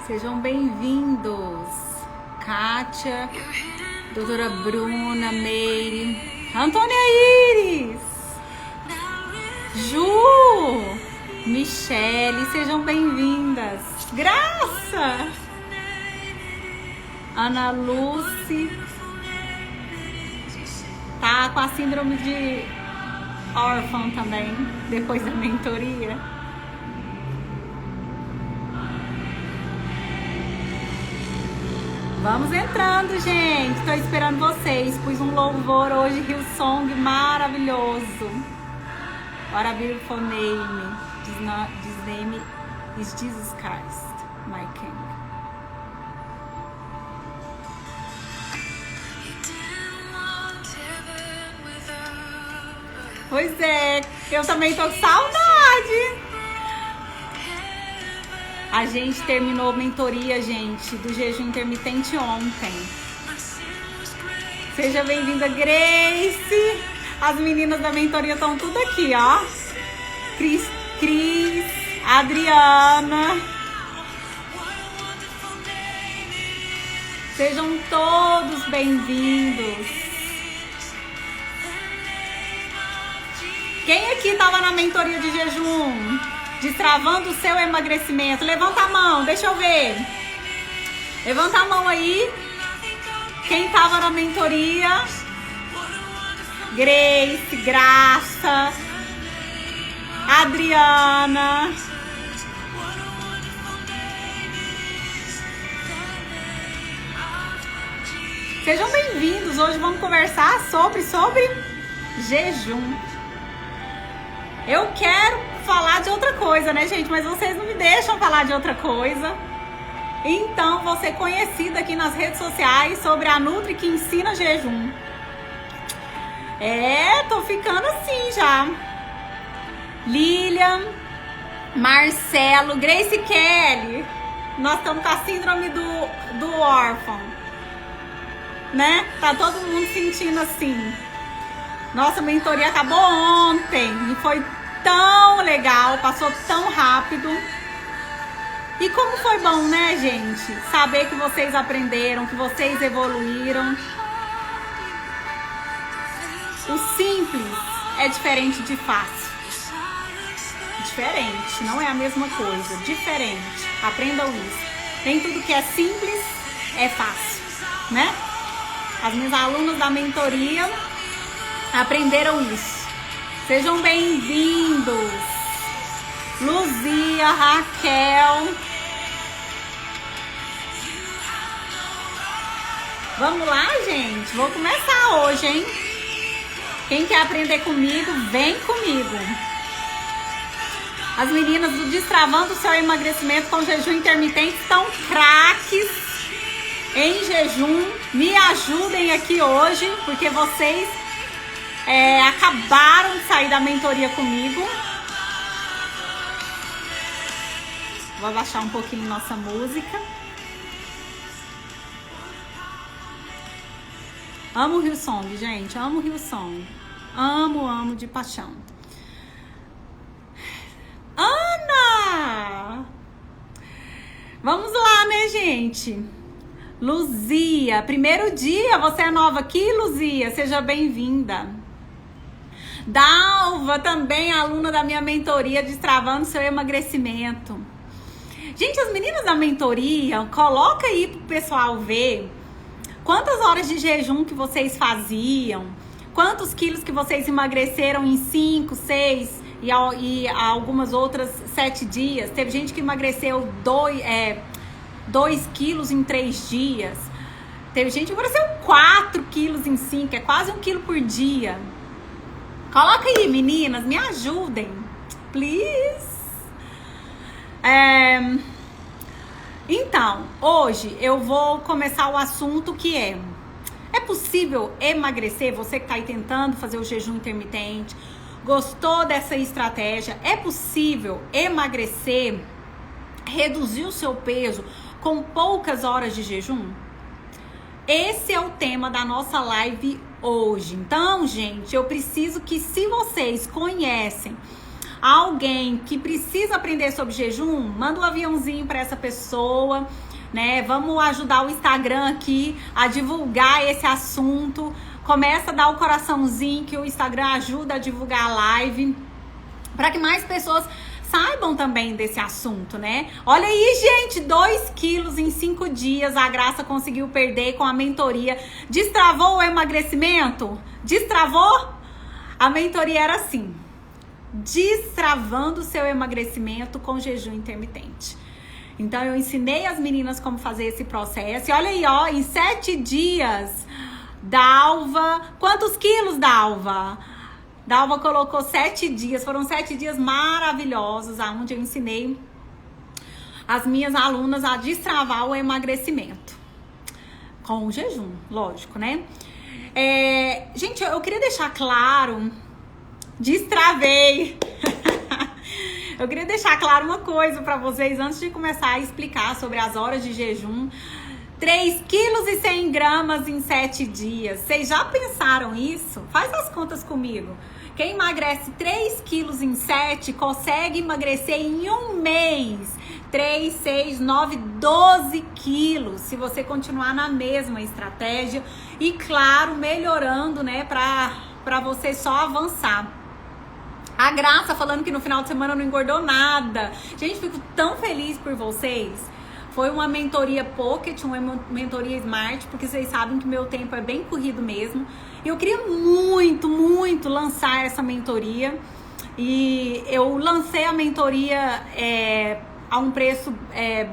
Sejam bem-vindos. Kátia, doutora Bruna, Meire, Antônia Iris, Ju, Michele, sejam bem-vindas. Graça, Ana Lúcia, tá com a síndrome de órfão também, depois da mentoria. Vamos entrando, gente. Tô esperando vocês. Pus um louvor hoje, Hillsong, maravilhoso. What a beautiful name. This name is Jesus Christ, my King. Pois é, eu também tô com saudade. A gente terminou a mentoria, gente, do jejum intermitente ontem. Seja bem-vinda, Grace. As meninas da mentoria estão tudo aqui, ó. Cris, Adriana. Sejam todos bem-vindos. Quem aqui estava na mentoria de jejum? Destravando o seu emagrecimento. Levanta a mão, deixa eu ver. Levanta a mão aí. Quem tava na mentoria? Grace, Graça, Adriana. Sejam bem-vindos. Hoje vamos conversar sobre jejum. Eu quero falar de outra coisa, né, gente? Mas vocês não me deixam falar de outra coisa. Então, vou ser conhecida aqui nas redes sociais sobre a Nutri que ensina jejum. Tô ficando assim já. Lilian, Marcelo, Grace Kelly. Nós estamos com a síndrome do órfão, né? Tá todo mundo sentindo assim. Nossa mentoria acabou ontem e foi tão legal, passou tão rápido. E como foi bom, né, gente? Saber que vocês aprenderam, que vocês evoluíram. O simples é diferente de fácil. Diferente, não é a mesma coisa. Diferente. Aprendam isso. Nem tudo que é simples é fácil, né? As minhas alunas da mentoria aprenderam isso. Sejam bem-vindos. Luzia, Raquel. Vamos lá, gente? Vou começar hoje, hein? Quem quer aprender comigo, vem comigo. As meninas do Destravando o Seu Emagrecimento com Jejum Intermitente estão craques em jejum. Me ajudem aqui hoje, porque vocês acabaram de sair da mentoria comigo. Vou abaixar um pouquinho nossa música. Amo o Hillsong, gente. Amo o Hillsong. Amo de paixão. Ana! Vamos lá, né, gente? Luzia, primeiro dia, você é nova aqui, Luzia? Seja bem-vinda. Dalva, também aluna da minha mentoria Destravando Seu Emagrecimento. Gente, as meninas da mentoria, coloca aí pro pessoal ver quantas horas de jejum que vocês faziam, quantos quilos que vocês emagreceram em 5, 6 e algumas outras 7 dias. Teve gente que emagreceu 2 quilos em 3 dias. Teve gente que emagreceu 4 quilos em 5, é quase 1 quilo por dia. Coloca aí, meninas, me ajudem, please. Então, hoje eu vou começar o assunto que é possível emagrecer? Você que está aí tentando fazer o jejum intermitente, gostou dessa estratégia? É possível emagrecer, reduzir o seu peso com poucas horas de jejum? Esse é o tema da nossa live hoje. Então, gente, eu preciso que, se vocês conhecem alguém que precisa aprender sobre jejum, manda um aviãozinho para essa pessoa, né? Vamos ajudar o Instagram aqui a divulgar esse assunto. Começa a dar o coraçãozinho que o Instagram ajuda a divulgar a live, para que mais pessoas saibam também desse assunto, né? Olha aí, gente, 2 quilos em 5 dias a Graça conseguiu perder com a mentoria. Destravou o emagrecimento? Destravou? A mentoria era assim: destravando o seu emagrecimento com jejum intermitente. Então eu ensinei as meninas como fazer esse processo. E olha aí, ó, em 7 dias, Dalva, quantos quilos, Dalva? Dalva colocou 7 dias, foram 7 dias maravilhosos, onde eu ensinei as minhas alunas a destravar o emagrecimento. Com o jejum, lógico, né? Gente, eu queria deixar claro, destravei. Eu queria deixar claro uma coisa pra vocês antes de começar a explicar sobre as horas de jejum. 3,1 kg em 7 dias. Vocês já pensaram isso? Faz as contas comigo. Quem emagrece 3 quilos em 7 consegue emagrecer em um mês 3, 6, 9, 12 quilos. Se você continuar na mesma estratégia e, claro, melhorando, né, pra você só avançar. A Graça falando que no final de semana não engordou nada. Gente, fico tão feliz por vocês. Foi uma mentoria Pocket, uma mentoria Smart, porque vocês sabem que meu tempo é bem corrido mesmo. E eu queria muito, muito lançar essa mentoria. E eu lancei a mentoria a um preço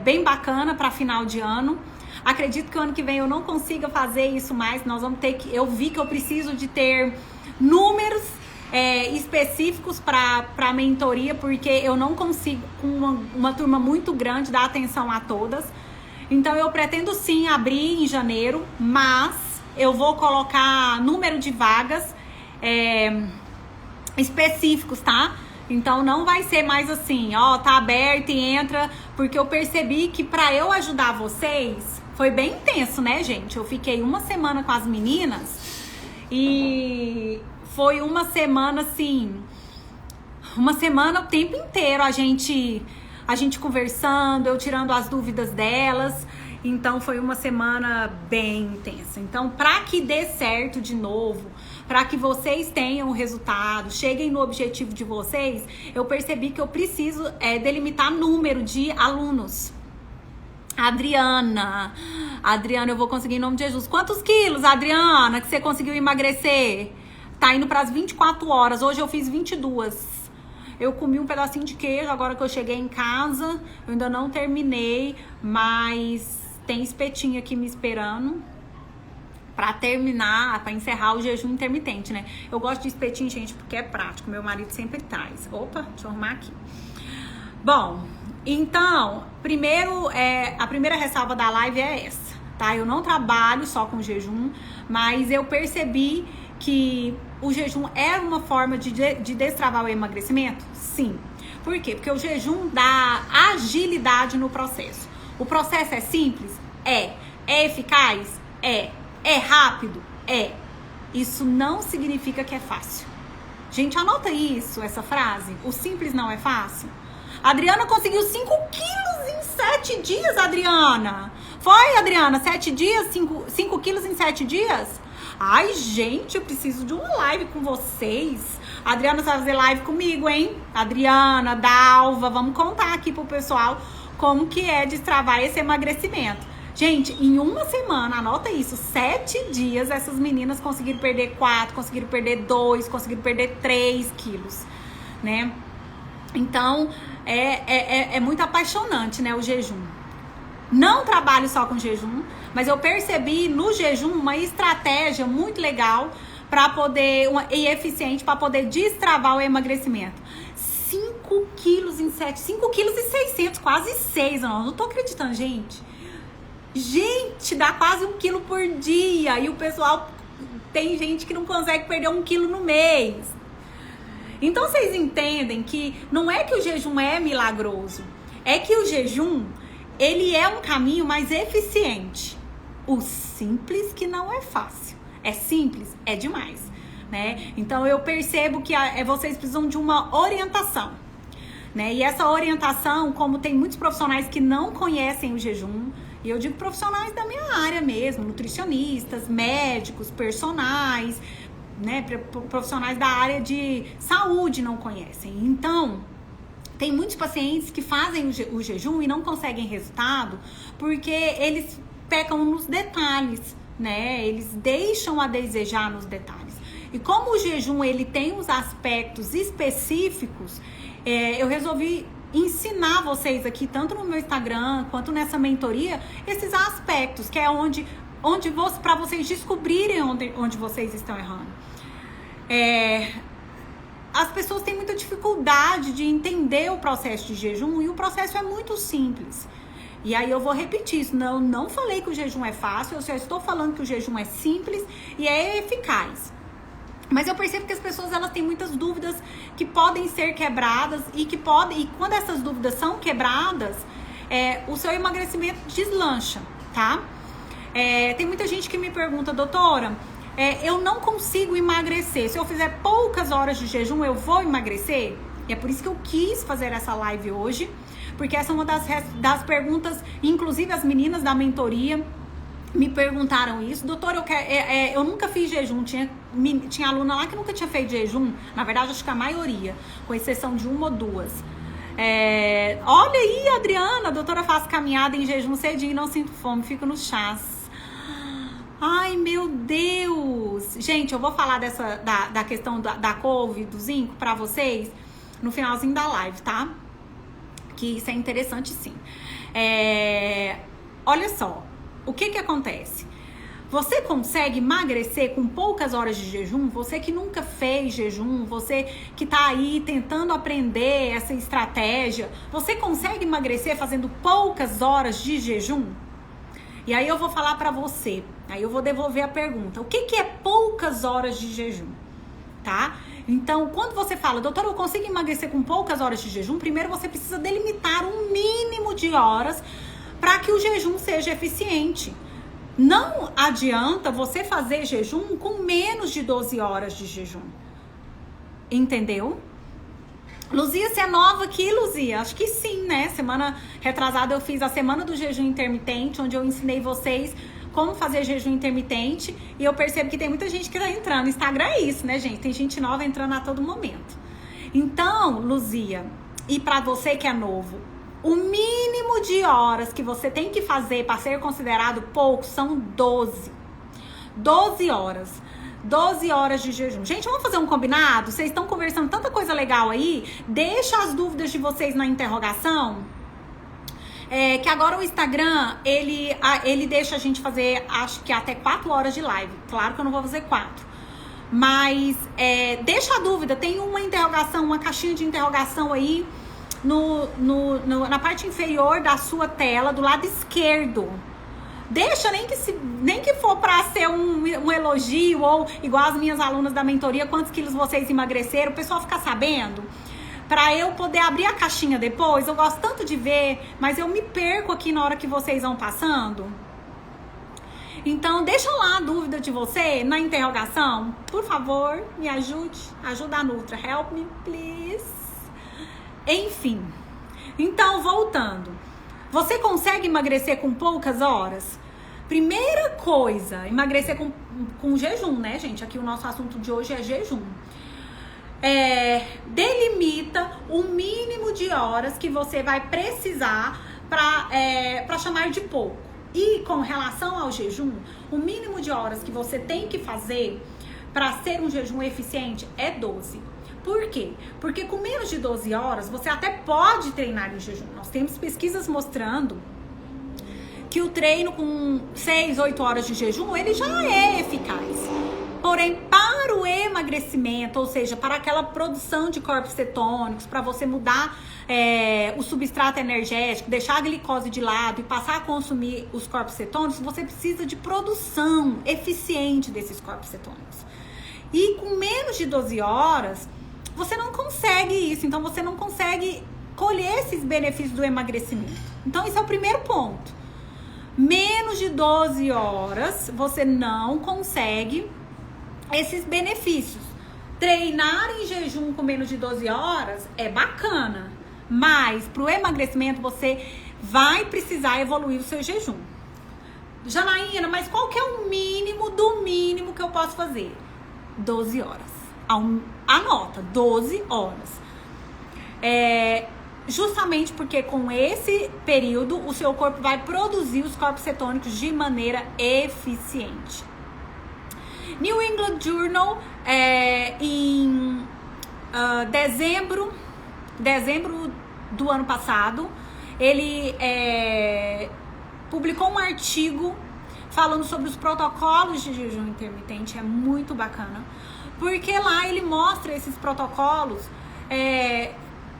bem bacana para final de ano. Acredito que o ano que vem eu não consiga fazer isso mais. Nós vamos ter que. Eu vi que eu preciso de ter números específicos para a mentoria, porque eu não consigo, com uma turma muito grande, dar atenção a todas. Então eu pretendo sim abrir em janeiro, mas eu vou colocar número de vagas específicos, tá? Então não vai ser mais assim, ó, tá aberto e entra, porque eu percebi que para eu ajudar vocês foi bem intenso, né, gente? Eu fiquei uma semana com as meninas e foi uma semana assim, uma semana o tempo inteiro a gente conversando, eu tirando as dúvidas delas. Então foi uma semana bem intensa. Então, para que dê certo de novo, para que vocês tenham o resultado, cheguem no objetivo de vocês, eu percebi que eu preciso delimitar número de alunos. Adriana, eu vou conseguir em nome de Jesus. Quantos quilos, Adriana, que você conseguiu emagrecer? Tá indo para as 24 horas. Hoje eu fiz 22. Eu comi um pedacinho de queijo agora que eu cheguei em casa. Eu ainda não terminei, mas tem espetinho aqui me esperando para terminar, para encerrar o jejum intermitente, né? Eu gosto de espetinho, gente, porque é prático. Meu marido sempre traz. Opa, deixa eu arrumar aqui. Bom, então, primeiro, a primeira ressalva da live é essa, tá? Eu não trabalho só com jejum, mas eu percebi que o jejum é uma forma de destravar o emagrecimento? Sim. Por quê? Porque o jejum dá agilidade no processo. O processo é simples? É. É eficaz? É. É rápido? É. Isso não significa que é fácil. Gente, anota isso, essa frase. O simples não é fácil. A Adriana conseguiu 5 quilos em 7 dias, Adriana. Foi, Adriana? 7 dias? 5 quilos em 7 dias? Ai, gente, eu preciso de uma live com vocês. A Adriana vai fazer live comigo, hein? Adriana, Dalva, vamos contar aqui pro pessoal como que é destravar esse emagrecimento. Gente, em uma semana, anota isso, 7 dias, essas meninas conseguiram perder 4, conseguiram perder 2, conseguiram perder 3 quilos, né? Então, é muito apaixonante, né, o jejum. Não trabalho só com jejum, mas eu percebi no jejum uma estratégia muito legal para poder, e eficiente para poder destravar o emagrecimento. 5 quilos em 7, 5 quilos e 600, quase 6, não tô acreditando, gente. Gente, dá quase 1 quilo por dia e o pessoal, tem gente que não consegue perder 1 quilo no mês. Então vocês entendem que não é que o jejum é milagroso, é que o jejum, ele é um caminho mais eficiente. O simples que não é fácil. É simples? É demais, né? Então eu percebo que vocês precisam de uma orientação. né? E essa orientação, como tem muitos profissionais que não conhecem o jejum, e eu digo profissionais da minha área mesmo, nutricionistas, médicos, personagens, né? Profissionais da área de saúde não conhecem. Então, tem muitos pacientes que fazem o jejum e não conseguem resultado porque eles pecam nos detalhes, né? Eles deixam a desejar nos detalhes. E como o jejum ele tem os aspectos específicos, eu resolvi ensinar vocês aqui, tanto no meu Instagram quanto nessa mentoria, esses aspectos, que é onde para vocês descobrirem onde vocês estão errando. As pessoas têm muita dificuldade de entender o processo de jejum e o processo é muito simples. E aí eu vou repetir isso, não falei que o jejum é fácil, eu só estou falando que o jejum é simples e é eficaz. Mas eu percebo que as pessoas elas têm muitas dúvidas que podem ser quebradas e quando essas dúvidas são quebradas, o seu emagrecimento deslancha, tá? Tem muita gente que me pergunta, doutora, eu não consigo emagrecer. Se eu fizer poucas horas de jejum, eu vou emagrecer? E é por isso que eu quis fazer essa live hoje, porque essa é uma das perguntas, inclusive as meninas da mentoria me perguntaram isso. Doutora, eu nunca fiz jejum, tinha aluna lá que nunca tinha feito jejum, na verdade acho que a maioria, com exceção de uma ou duas. Olha aí, Adriana, a doutora faz caminhada em jejum cedinho, não sinto fome, fico no chás. Ai, meu Deus! Gente, eu vou falar da questão da couve, do zinco, pra vocês no finalzinho da live, tá? Que isso é interessante, sim. Olha só, o que acontece? Você consegue emagrecer com poucas horas de jejum? Você que nunca fez jejum, você que tá aí tentando aprender essa estratégia, você consegue emagrecer fazendo poucas horas de jejum? E aí eu vou falar pra você, aí eu vou devolver a pergunta. O que é poucas horas de jejum, tá? Então, quando você fala, doutora, eu consigo emagrecer com poucas horas de jejum, primeiro você precisa delimitar um mínimo de horas para que o jejum seja eficiente. Não adianta você fazer jejum com menos de 12 horas de jejum. Entendeu? Luzia, você é nova aqui, Luzia? Acho que sim, né? Semana retrasada eu fiz a semana do jejum intermitente, onde eu ensinei vocês como fazer jejum intermitente. E eu percebo que tem muita gente que tá entrando. Instagram é isso, né, gente? Tem gente nova entrando a todo momento. Então, Luzia, e pra você que é novo, o mínimo de horas que você tem que fazer para ser considerado pouco são 12. 12 horas. 12 horas de jejum. Gente, vamos fazer um combinado? Vocês estão conversando tanta coisa legal aí. Deixa as dúvidas de vocês na interrogação. Que agora o Instagram, ele deixa a gente fazer, acho que até 4 horas de live. Claro que eu não vou fazer 4. Mas deixa a dúvida. Tem uma interrogação, uma caixinha de interrogação aí na parte inferior da sua tela, do lado esquerdo. Deixa, nem que for para ser um elogio, ou igual as minhas alunas da mentoria, quantos quilos vocês emagreceram, o pessoal ficar sabendo, para eu poder abrir a caixinha depois. Eu gosto tanto de ver, mas eu me perco aqui na hora que vocês vão passando. Então, deixa lá a dúvida de você na interrogação. Por favor, me ajude. Ajuda a Nutra. Help me, please. Enfim. Então, voltando. Você consegue emagrecer com poucas horas? Primeira coisa, emagrecer com jejum, né, gente? Aqui o nosso assunto de hoje é jejum. Delimita o mínimo de horas que você vai precisar para chamar de pouco. E com relação ao jejum, o mínimo de horas que você tem que fazer para ser um jejum eficiente é 12. Por quê? Porque com menos de 12 horas, você até pode treinar em jejum. Nós temos pesquisas mostrando que o treino com 6, 8 horas de jejum, ele já é eficaz. Porém, para o emagrecimento, ou seja, para aquela produção de corpos cetônicos, para você mudar o substrato energético, deixar a glicose de lado e passar a consumir os corpos cetônicos, você precisa de produção eficiente desses corpos cetônicos. E com menos de 12 horas, você não consegue isso. Então, você não consegue colher esses benefícios do emagrecimento. Então, esse é o primeiro ponto. Menos de 12 horas, você não consegue esses benefícios. Treinar em jejum com menos de 12 horas é bacana, Mas pro emagrecimento você vai precisar evoluir o seu jejum. Janaína, mas qual que é o mínimo do mínimo que eu posso fazer? 12 horas. Anota, 12 horas. Justamente porque com esse período o seu corpo vai produzir os corpos cetônicos de maneira eficiente. New England Journal, em dezembro do ano passado, ele publicou um artigo falando sobre os protocolos de jejum intermitente. É muito bacana, porque lá ele mostra esses protocolos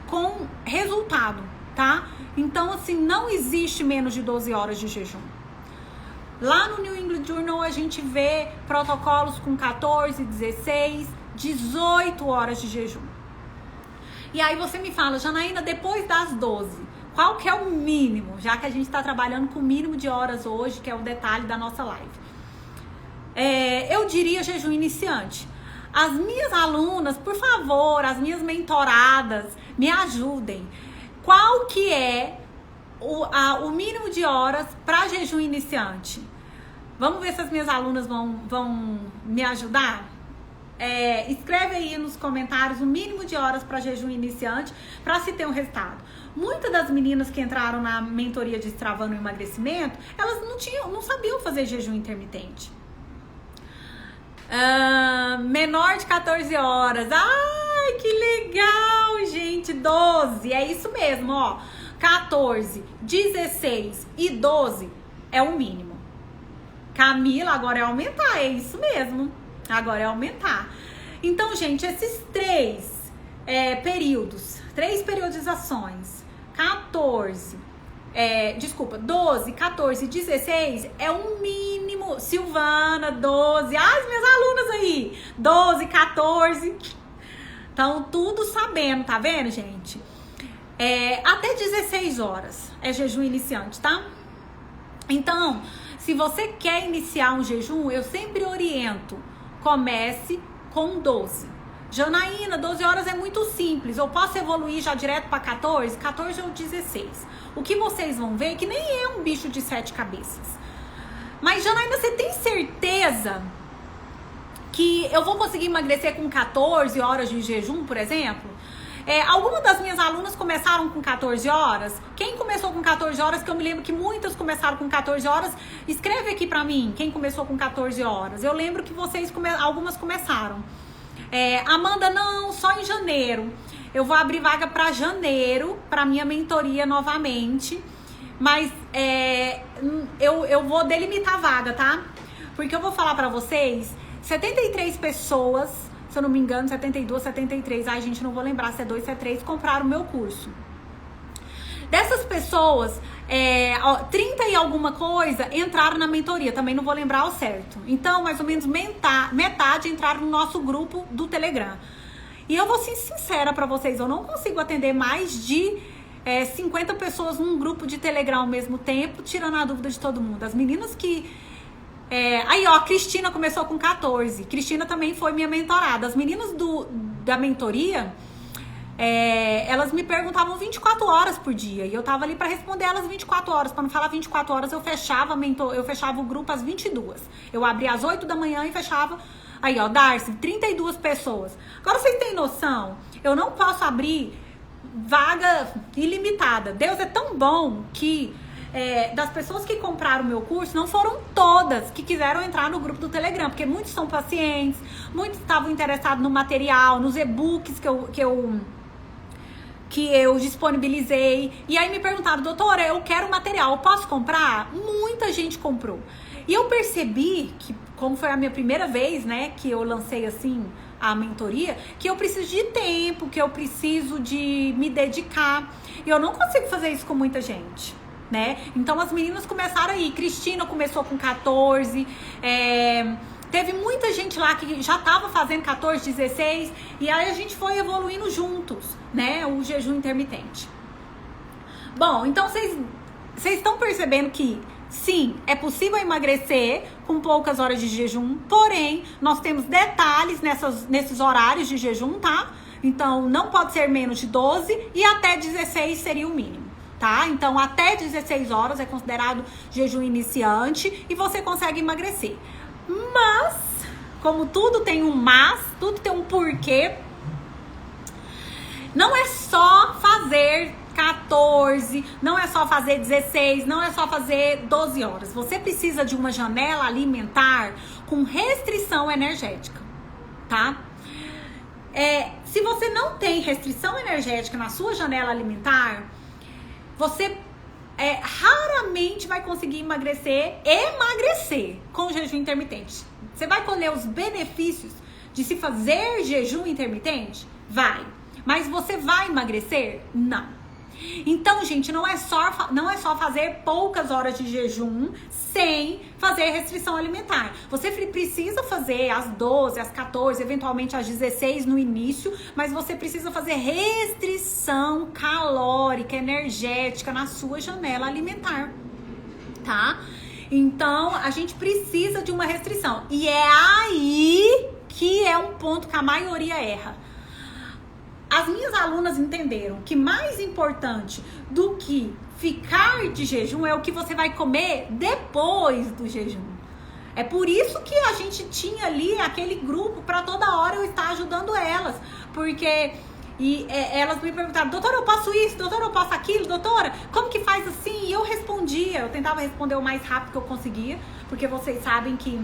com resultado, tá? Então, assim, não existe menos de 12 horas de jejum. Lá no New England Journal a gente vê protocolos com 14, 16, 18 horas de jejum. E aí você me fala, Janaína, depois das 12, qual que é o mínimo? Já que a gente está trabalhando com o mínimo de horas hoje, que é o detalhe da nossa live. Eu diria jejum iniciante. As minhas alunas, por favor, as minhas mentoradas, me ajudem. Qual que é o mínimo de horas para jejum iniciante? Vamos ver se as minhas alunas vão me ajudar? Escreve aí nos comentários o mínimo de horas para jejum iniciante para se ter um resultado. Muitas das meninas que entraram na mentoria de Destravando o Emagrecimento, elas não sabiam fazer jejum intermitente. Menor de 14 horas. Ai, que legal, gente. 12, é isso mesmo, ó. 14, 16 e 12 é o mínimo. Camila, agora é aumentar, é isso mesmo. Agora é aumentar. Então, gente, esses três períodos, 3 periodizações, 12, 14 e 16 é um mínimo. Silvana, 12. As minhas alunas aí, 12, 14. Então, tudo sabendo, tá vendo, gente? Até 16 horas é jejum iniciante, tá? Então, se você quer iniciar um jejum, eu sempre oriento, comece com 12. Janaína, 12 horas é muito simples. Eu posso evoluir já direto para 14? 14 ou 16. O que vocês vão ver é que nem é um bicho de 7 cabeças. Mas, Janaína, você tem certeza que eu vou conseguir emagrecer com 14 horas de jejum, por exemplo? Algumas das minhas alunas começaram com 14 horas. Quem começou com 14 horas, que eu me lembro que muitas começaram com 14 horas, escreve aqui pra mim quem começou com 14 horas. Eu lembro que algumas começaram. Amanda, não, só em janeiro. Eu vou abrir vaga pra janeiro, pra minha mentoria novamente. Mas eu vou delimitar a vaga, tá? Porque eu vou falar pra vocês, 73 pessoas, se eu não me engano, 72, 73, ai gente, não vou lembrar se é 2, se é 3, compraram o meu curso. Dessas pessoas, 30 e alguma coisa entraram na mentoria, também não vou lembrar ao certo. Então, mais ou menos metade entraram no nosso grupo do Telegram. E eu vou ser sincera pra vocês, eu não consigo atender mais de 50 pessoas num grupo de Telegram ao mesmo tempo, tirando a dúvida de todo mundo. As meninas que... aí, ó, a Cristina começou com 14. Cristina também foi minha mentorada. As meninas da mentoria, elas me perguntavam 24 horas por dia. E eu tava ali pra responder elas 24 horas. Pra não falar 24 horas, eu fechava o grupo às 22. Eu abria às 8 da manhã e fechava. Aí, ó, Darcy, 32 pessoas. Agora, vocês têm noção? Eu não posso abrir vaga ilimitada. Deus é tão bom que... das pessoas que compraram o meu curso, não foram todas que quiseram entrar no grupo do Telegram, porque muitos são pacientes, muitos estavam interessados no material, nos e-books que eu disponibilizei. E aí me perguntaram, doutora, eu quero material, eu posso comprar? Muita gente comprou. E eu percebi que, como foi a minha primeira vez, né, que eu lancei assim a mentoria, que eu preciso de tempo, que eu preciso de me dedicar. E eu não consigo fazer isso com muita gente, né? Então as meninas começaram aí. Cristina começou com 14. Teve muita gente lá que já tava fazendo 14, 16. E aí a gente foi evoluindo juntos, né? O jejum intermitente. Bom, então vocês estão percebendo que Sim, é possível emagrecer com poucas horas de jejum, porém, nós temos detalhes nesses horários de jejum, tá? Então, não pode ser menos de 12 e até 16 seria o mínimo, tá? Então, até 16 horas é considerado jejum iniciante e você consegue emagrecer. Mas, como tudo tem um mas, tudo tem um porquê, não é só fazer 14, não é só fazer 16, não é só fazer 12 horas. Você precisa de uma janela alimentar com restrição energética, tá? Se você não tem restrição energética na sua janela alimentar, você raramente vai conseguir emagrecer com jejum intermitente. Você vai colher os benefícios de se fazer jejum intermitente? Vai. Mas você vai emagrecer? Não. Então, gente, não é só fazer poucas horas de jejum sem fazer restrição alimentar. Você precisa fazer às 12, às 14, eventualmente às 16 no início, mas você precisa fazer restrição calórica, energética na sua janela alimentar, tá? Então, a gente precisa de uma restrição. E é aí que é um ponto que a maioria erra. As minhas alunas entenderam que mais importante do que ficar de jejum é o que você vai comer depois do jejum. É por isso que a gente tinha ali aquele grupo para toda hora eu estar ajudando elas. Porque elas me perguntaram, doutora, eu posso isso? Doutora, eu posso aquilo? Doutora, como que faz assim? E eu respondia, eu tentava responder o mais rápido que eu conseguia, porque vocês sabem que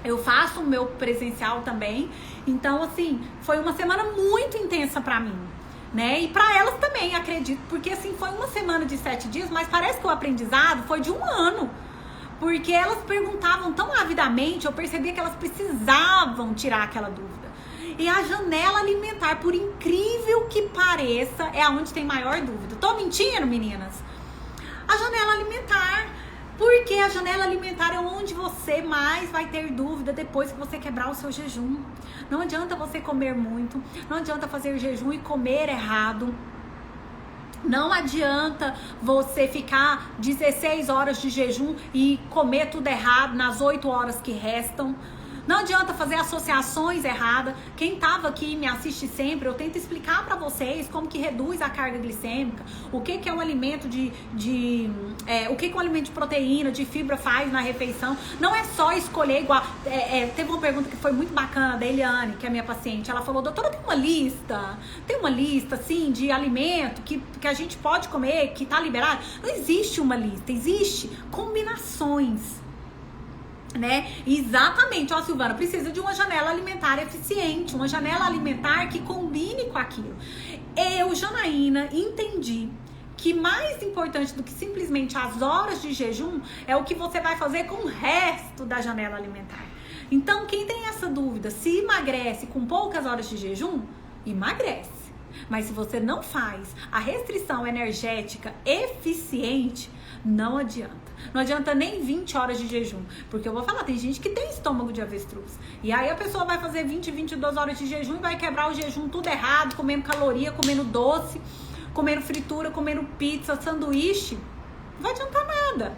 eu faço o meu presencial também. Então, assim, foi uma semana muito intensa pra mim, né? E pra elas também, acredito. Porque, assim, foi uma semana de 7 dias, mas parece que o aprendizado foi de 1 ano. Porque elas perguntavam tão avidamente, eu percebia que elas precisavam tirar aquela dúvida. E a janela alimentar, por incrível que pareça, é onde tem maior dúvida. Tô mentindo, meninas? A janela alimentar... Porque a janela alimentar é onde você mais vai ter dúvida depois que você quebrar o seu jejum. Não adianta você comer muito, não adianta fazer jejum e comer errado. Não adianta você ficar 16 horas de jejum e comer tudo errado nas 8 horas que restam. Não adianta fazer associações erradas. Quem tava aqui e me assiste sempre, eu tento explicar pra vocês como que reduz a carga glicêmica, o que que é um alimento o que que um alimento de proteína, de fibra faz na refeição. Não é só escolher igual. Teve uma pergunta que foi muito bacana da Eliane, que é minha paciente. Ela falou, doutora, tem uma lista, assim, de alimento que a gente pode comer, que tá liberado? Não existe uma lista, existe combinações. Né? Exatamente, ó, Silvana, precisa de uma janela alimentar eficiente, uma janela alimentar que combine com aquilo. Eu, Janaína, entendi que mais importante do que simplesmente as horas de jejum é o que você vai fazer com o resto da janela alimentar. Então, quem tem essa dúvida, se emagrece com poucas horas de jejum, emagrece. Mas se você não faz a restrição energética eficiente, não adianta. Não adianta nem 20 horas de jejum. Porque eu vou falar, tem gente que tem estômago de avestruz. E aí a pessoa vai fazer 20, 22 horas de jejum e vai quebrar o jejum tudo errado, comendo caloria, comendo doce, comendo fritura, comendo pizza, sanduíche. Não vai adiantar nada.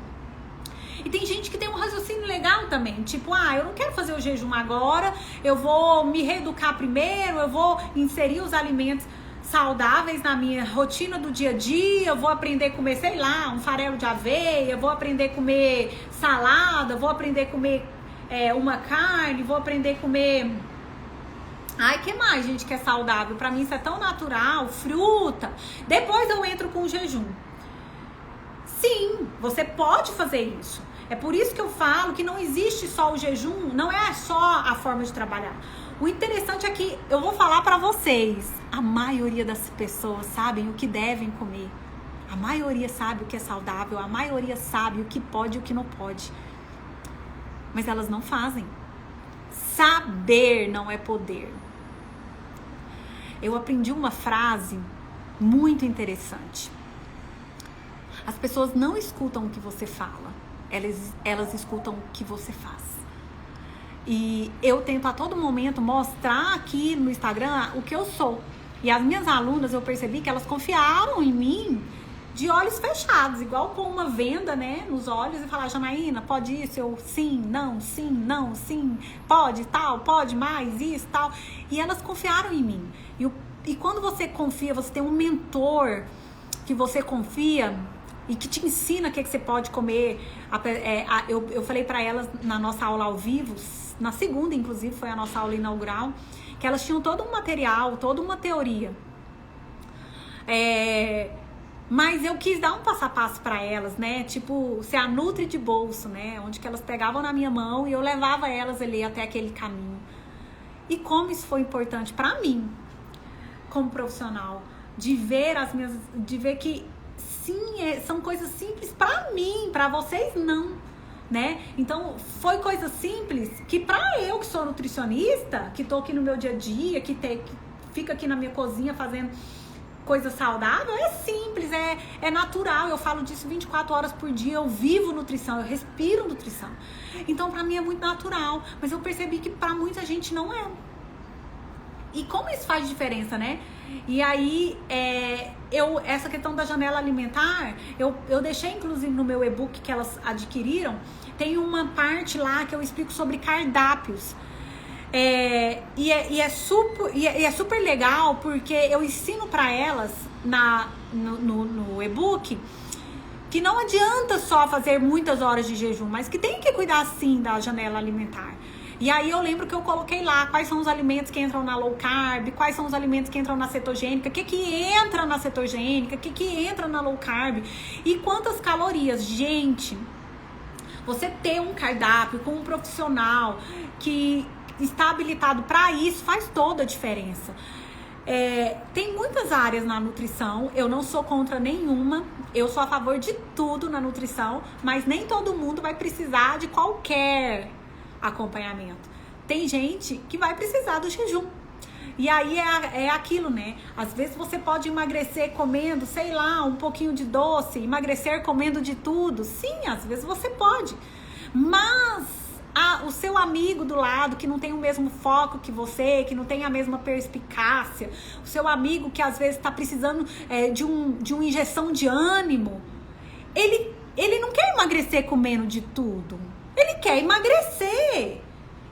E tem gente que tem um raciocínio legal também. Tipo, eu não quero fazer o jejum agora, eu vou me reeducar primeiro, eu vou inserir os alimentos saudáveis na minha rotina do dia a dia, eu vou aprender a comer, sei lá, um farelo de aveia, eu vou aprender a comer salada, vou aprender a comer uma carne, vou aprender a comer... que mais, gente, que é saudável? Pra mim isso é tão natural, fruta. Depois eu entro com o jejum. Sim, você pode fazer isso. É por isso que eu falo que não existe só o jejum, não é só a forma de trabalhar. O interessante é que eu vou falar pra vocês, a maioria das pessoas sabem o que devem comer. A maioria sabe o que é saudável, a maioria sabe o que pode e o que não pode. Mas elas não fazem. Saber não é poder. Eu aprendi uma frase muito interessante. As pessoas não escutam o que você fala, elas escutam o que você faz. E eu tento a todo momento mostrar aqui no Instagram o que eu sou. E as minhas alunas, eu percebi que elas confiaram em mim de olhos fechados, igual com uma venda, né, nos olhos e falar, Janaína, pode isso? Eu, sim, não, sim, pode, tal, pode mais, isso, tal. E elas confiaram em mim. E quando você confia, você tem um mentor que você confia e que te ensina o que você pode comer. Eu falei para elas na nossa aula ao vivo, na segunda, inclusive, foi a nossa aula inaugural, que elas tinham todo um material, toda uma teoria. Mas eu quis dar um passo a passo para elas, né? Tipo, ser a Nutri de bolso, né? Onde que elas pegavam na minha mão e eu levava elas ali até aquele caminho. E como isso foi importante para mim, como profissional, de ver que sim, são coisas simples para mim, para vocês não, né? Então, foi coisa simples que para eu que sou nutricionista, que tô aqui no meu dia a dia, que fica aqui na minha cozinha fazendo coisa saudável, é simples, é natural. Eu falo disso 24 horas por dia, eu vivo nutrição, eu respiro nutrição. Então, pra mim é muito natural, mas eu percebi que pra muita gente não é. E como isso faz diferença, né? E aí, essa questão da janela alimentar, eu deixei inclusive no meu e-book que elas adquiriram, tem uma parte lá que eu explico sobre cardápios. E é super legal porque eu ensino para elas no e-book que não adianta só fazer muitas horas de jejum, mas que tem que cuidar sim da janela alimentar. E aí eu lembro que eu coloquei lá quais são os alimentos que entram na low carb, quais são os alimentos que entram na cetogênica, o que entra na cetogênica, o que entra na low carb e quantas calorias. Gente, você ter um cardápio com um profissional que está habilitado para isso faz toda a diferença. Tem muitas áreas na nutrição, eu não sou contra nenhuma, eu sou a favor de tudo na nutrição, mas nem todo mundo vai precisar de qualquer acompanhamento. Tem gente que vai precisar do jejum. E aí é aquilo, né? Às vezes você pode emagrecer comendo, sei lá, um pouquinho de doce, emagrecer comendo de tudo. Sim, às vezes você pode. Mas o seu amigo do lado que não tem o mesmo foco que você, que não tem a mesma perspicácia, o seu amigo que às vezes está precisando de uma injeção de ânimo, ele não quer emagrecer comendo de tudo. Ele quer emagrecer.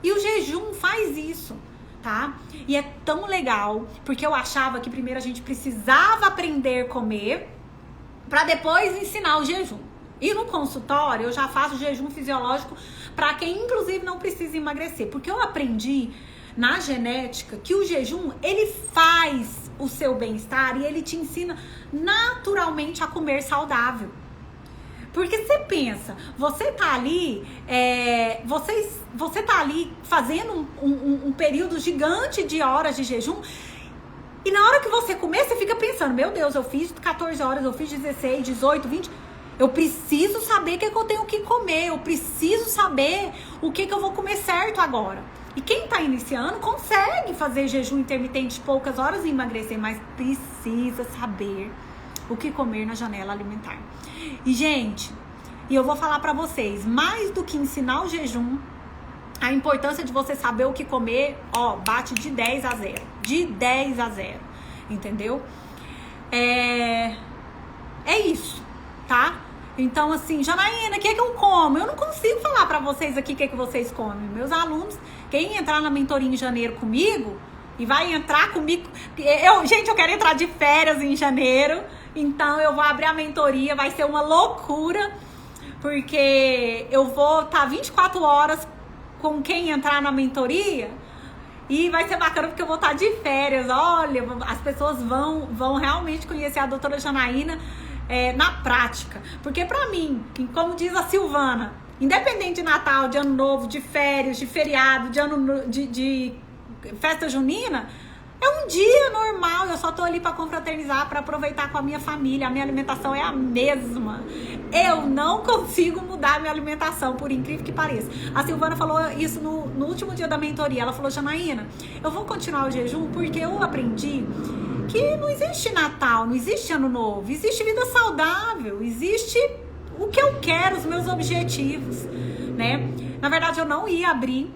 E o jejum faz isso, tá? E é tão legal, porque eu achava que primeiro a gente precisava aprender a comer para depois ensinar o jejum. E no consultório eu já faço jejum fisiológico para quem inclusive não precisa emagrecer, porque eu aprendi na genética que o jejum, ele faz o seu bem-estar e ele te ensina naturalmente a comer saudável. Porque você pensa, você tá ali, você tá ali fazendo um período gigante de horas de jejum, e na hora que você comer, você fica pensando, meu Deus, eu fiz 14 horas, eu fiz 16, 18, 20, eu preciso saber o que eu tenho que comer, eu preciso saber o que eu vou comer certo agora. E quem tá iniciando consegue fazer jejum intermitente de poucas horas e emagrecer, mas precisa saber o que comer na janela alimentar. E, gente, eu vou falar pra vocês, mais do que ensinar o jejum, a importância de você saber o que comer, bate de 10 a 0. De 10 a 0, entendeu? É isso, tá? Então, assim, Janaína, o que eu como? Eu não consigo falar pra vocês aqui o que vocês comem. Meus alunos, quem entrar na mentoria em janeiro comigo, e vai entrar comigo... Gente, eu quero entrar de férias em janeiro, então eu vou abrir a mentoria, vai ser uma loucura, porque eu vou estar 24 horas com quem entrar na mentoria, e vai ser bacana porque eu vou estar de férias. Olha, as pessoas vão realmente conhecer a doutora Janaína na prática. Porque pra mim, como diz a Silvana, independente de Natal, de Ano Novo, de férias, de feriado, de festa junina, é um dia normal, eu só tô ali pra confraternizar, pra aproveitar com a minha família. A minha alimentação é a mesma. Eu não consigo mudar a minha alimentação, por incrível que pareça. A Silvana falou isso no último dia da mentoria. Ela falou, Janaína, eu vou continuar o jejum porque eu aprendi que não existe Natal, não existe Ano Novo, existe vida saudável, existe o que eu quero, os meus objetivos, né? Na verdade, eu não ia abrir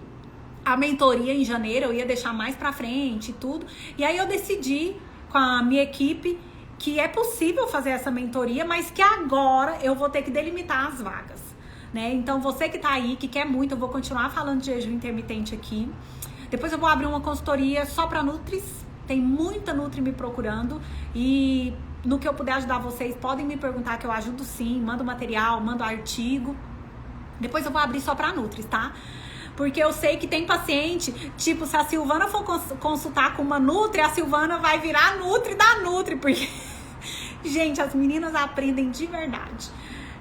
a mentoria em janeiro, eu ia deixar mais pra frente e tudo. E aí eu decidi com a minha equipe que é possível fazer essa mentoria, mas que agora eu vou ter que delimitar as vagas, né? Então, você que tá aí, que quer muito, eu vou continuar falando de jejum intermitente aqui. Depois eu vou abrir uma consultoria só para Nutris. Tem muita Nutri me procurando e no que eu puder ajudar vocês, podem me perguntar que eu ajudo sim, mando material, mando artigo. Depois eu vou abrir só para Nutris, tá? Porque eu sei que tem paciente, tipo, se a Silvana for consultar com uma Nutri, a Silvana vai virar Nutri da Nutri, porque, gente, as meninas aprendem de verdade.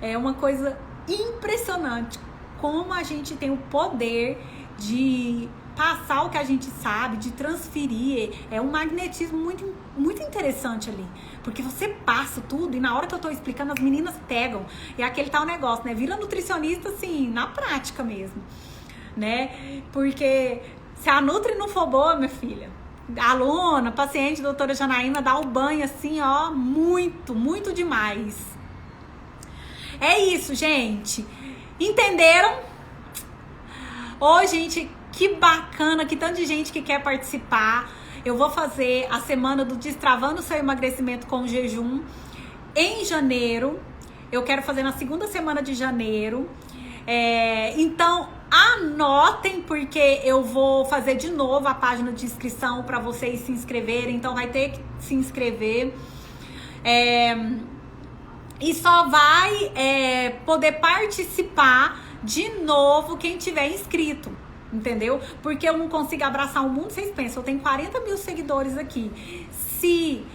É uma coisa impressionante como a gente tem o poder de passar o que a gente sabe, de transferir. É um magnetismo muito, muito interessante ali. Porque você passa tudo e na hora que eu tô explicando, as meninas pegam. E é aquele tal negócio, né? Vira nutricionista, assim, na prática mesmo. Né? Porque se a Nutri não for boa, minha filha, a aluna, paciente, doutora Janaína, dá o banho assim, ó, muito, muito demais. É isso, gente. Entenderam? Ô, gente, que bacana, que tanto de gente que quer participar. Eu vou fazer a semana do Destravando Seu Emagrecimento com Jejum em janeiro. Eu quero fazer na segunda semana de janeiro. Então, anotem, porque eu vou fazer de novo a página de inscrição para vocês se inscreverem. Então, vai ter que se inscrever. E só vai poder participar de novo quem tiver inscrito, entendeu? Porque eu não consigo abraçar o mundo. Vocês pensam, eu tenho 40 mil seguidores aqui. Se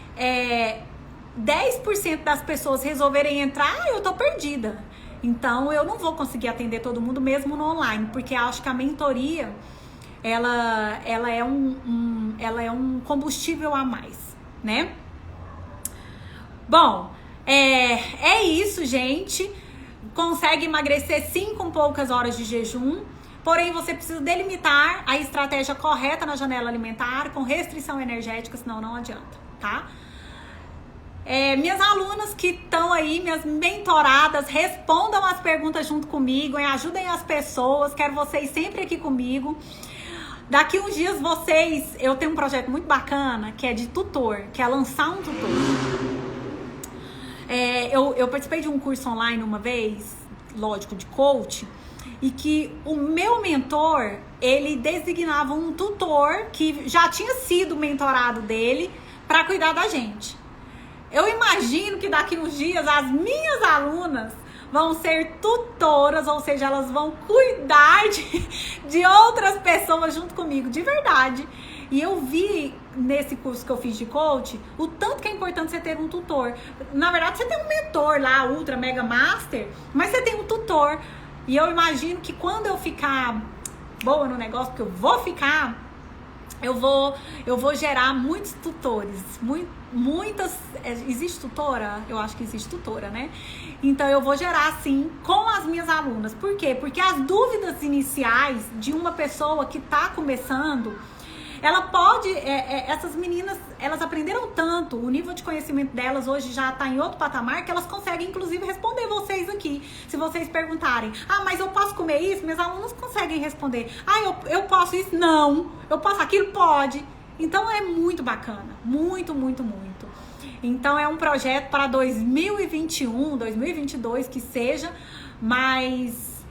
10% das pessoas resolverem entrar, eu tô perdida. Então, eu não vou conseguir atender todo mundo mesmo no online, porque acho que a mentoria, ela é um combustível a mais, né? Bom, é isso, gente. Consegue emagrecer sim com poucas horas de jejum, porém você precisa delimitar a estratégia correta na janela alimentar com restrição energética, senão não adianta, tá? Minhas alunas que estão aí, minhas mentoradas, respondam as perguntas junto comigo, ajudem as pessoas, quero vocês sempre aqui comigo. Daqui uns dias eu tenho um projeto muito bacana que é de tutor, que é lançar um tutor. Eu participei de um curso online uma vez, lógico, de coach, e que o meu mentor, ele designava um tutor que já tinha sido mentorado dele para cuidar da gente. Eu imagino que daqui uns dias as minhas alunas vão ser tutoras, ou seja, elas vão cuidar de outras pessoas junto comigo, de verdade. E eu vi nesse curso que eu fiz de coach, o tanto que é importante você ter um tutor. Na verdade, você tem um mentor lá, Ultra Mega Master, mas você tem um tutor. E eu imagino que quando eu ficar boa no negócio, porque eu vou ficar, eu vou gerar muitos tutores, muitas. Existe tutora? Eu acho que existe tutora, né? Então eu vou gerar sim com as minhas alunas. Por quê? Porque as dúvidas iniciais de uma pessoa que tá começando, ela pode, essas meninas, elas aprenderam tanto, o nível de conhecimento delas hoje já tá em outro patamar, que elas conseguem inclusive responder vocês aqui. Se vocês perguntarem, mas eu posso comer isso? Minhas alunas conseguem responder. Eu posso isso? Não. Eu posso aquilo? Pode. Então é muito bacana, muito, muito, muito. Então é um projeto para 2021, 2022 que seja, mas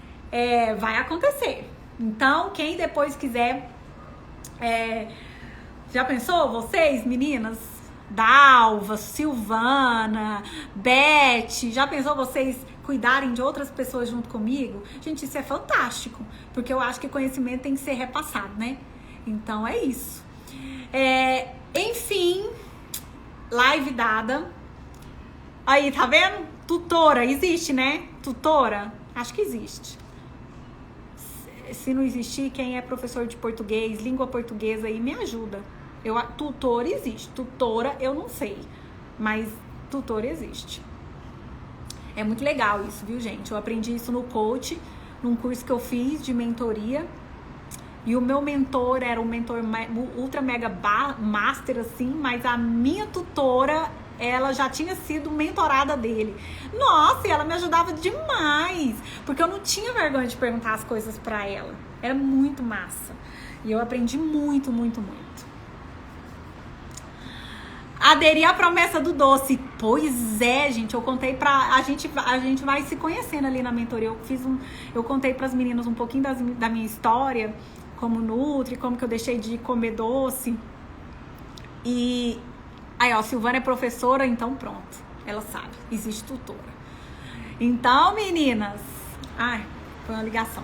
vai acontecer. Então quem depois quiser... já pensou vocês, meninas? Dalva, Silvana, Beth, já pensou vocês cuidarem de outras pessoas junto comigo? Gente, isso é fantástico, porque eu acho que conhecimento tem que ser repassado, né? Então é isso. Enfim, live dada. Aí, tá vendo? Tutora, existe, né? Tutora, acho que existe. Se não existir, quem é professor de português, língua portuguesa aí, me ajuda. Tutor existe. Tutora, eu não sei. Mas tutor existe. É muito legal isso, viu, gente? Eu aprendi isso no coach, num curso que eu fiz de mentoria. E o meu mentor era um mentor ultra mega master, assim, mas a minha tutora, ela já tinha sido mentorada dele. Nossa, e ela me ajudava demais, porque eu não tinha vergonha de perguntar as coisas pra ela. Era muito massa. E eu aprendi muito, muito, muito. aderir à promessa do doce. Pois é, gente, eu contei pra... A gente vai se conhecendo ali na mentoria. Eu contei pras meninas um pouquinho da minha história, como nutri, como que eu deixei de comer doce. E aí, ó, Silvana é professora, então pronto. Ela sabe, existe tutora. Então, meninas... Ai, foi uma ligação.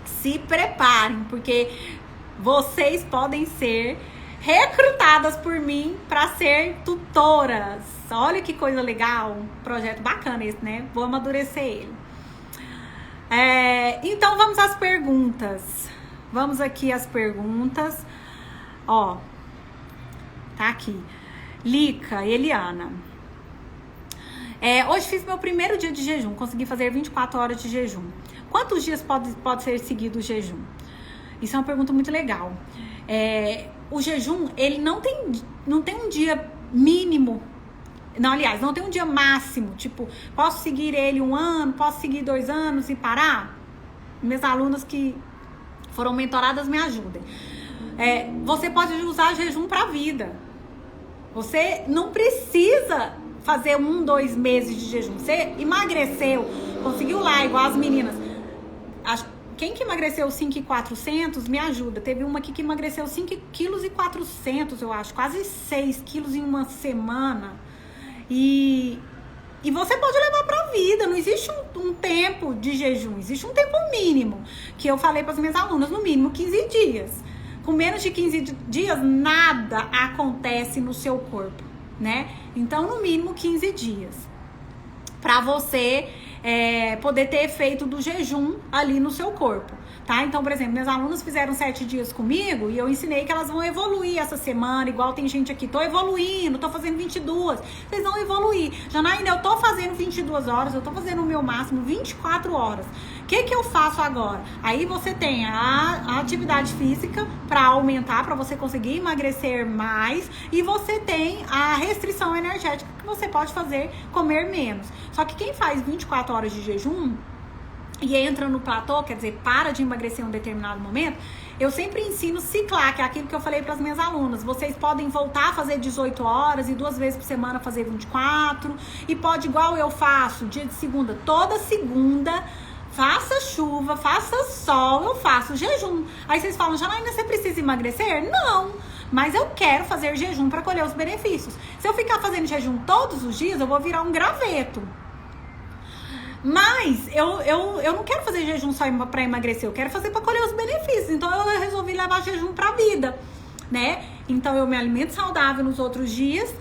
Se preparem, porque vocês podem ser recrutadas por mim para ser tutoras. Olha que coisa legal, projeto bacana esse, né? Vou amadurecer ele. Então vamos às perguntas. Vamos aqui às perguntas. Ó, tá aqui. Lica, Eliana. Hoje fiz meu primeiro dia de jejum. Consegui fazer 24 horas de jejum. Quantos dias pode ser seguido o jejum? Isso é uma pergunta muito legal. O jejum, ele não tem um dia mínimo. Não, aliás, não tem um dia máximo. Tipo, posso seguir ele 1 ano, posso seguir 2 anos e parar? Minhas alunas que foram mentoradas me ajudem. Você pode usar jejum pra vida. Você não precisa fazer 1, 2 meses de jejum. Você emagreceu, conseguiu lá, igual as meninas. Quem que emagreceu 5,400, me ajuda. Teve uma aqui que emagreceu 5,4 kg, eu acho. Quase 6 quilos em uma semana. E você pode levar pra vida. Não existe um tempo de jejum. Existe um tempo mínimo. Que eu falei para as minhas alunas, no mínimo 15 dias. Com menos de 15 dias, nada acontece no seu corpo, né? Então, no mínimo 15 dias. Pra você poder ter efeito do jejum ali no seu corpo, tá? Então, por exemplo, minhas alunas fizeram 7 dias comigo e eu ensinei que elas vão evoluir essa semana, igual tem gente aqui, tô evoluindo, tô fazendo 22, vocês vão evoluir. Janaína, eu tô fazendo 22 horas, eu tô fazendo o meu máximo 24 horas. O que eu faço agora? Aí você tem a atividade física para aumentar, para você conseguir emagrecer mais, e você tem a restrição energética que você pode fazer, comer menos. Só que quem faz 24 horas de jejum e entra no platô, quer dizer, para de emagrecer em um determinado momento, eu sempre ensino ciclar, que é aquilo que eu falei para as minhas alunas. Vocês podem voltar a fazer 18 horas e 2 vezes por semana fazer 24, e pode, igual eu faço, dia de segunda, toda segunda, faça chuva, faça sol, eu faço jejum. Aí vocês falam, Janaína, você precisa emagrecer? Não, mas eu quero fazer jejum para colher os benefícios. Se eu ficar fazendo jejum todos os dias, eu vou virar um graveto. Mas eu não quero fazer jejum só para emagrecer, eu quero fazer para colher os benefícios. Então eu resolvi levar jejum pra vida, né? Então eu me alimento saudável nos outros dias,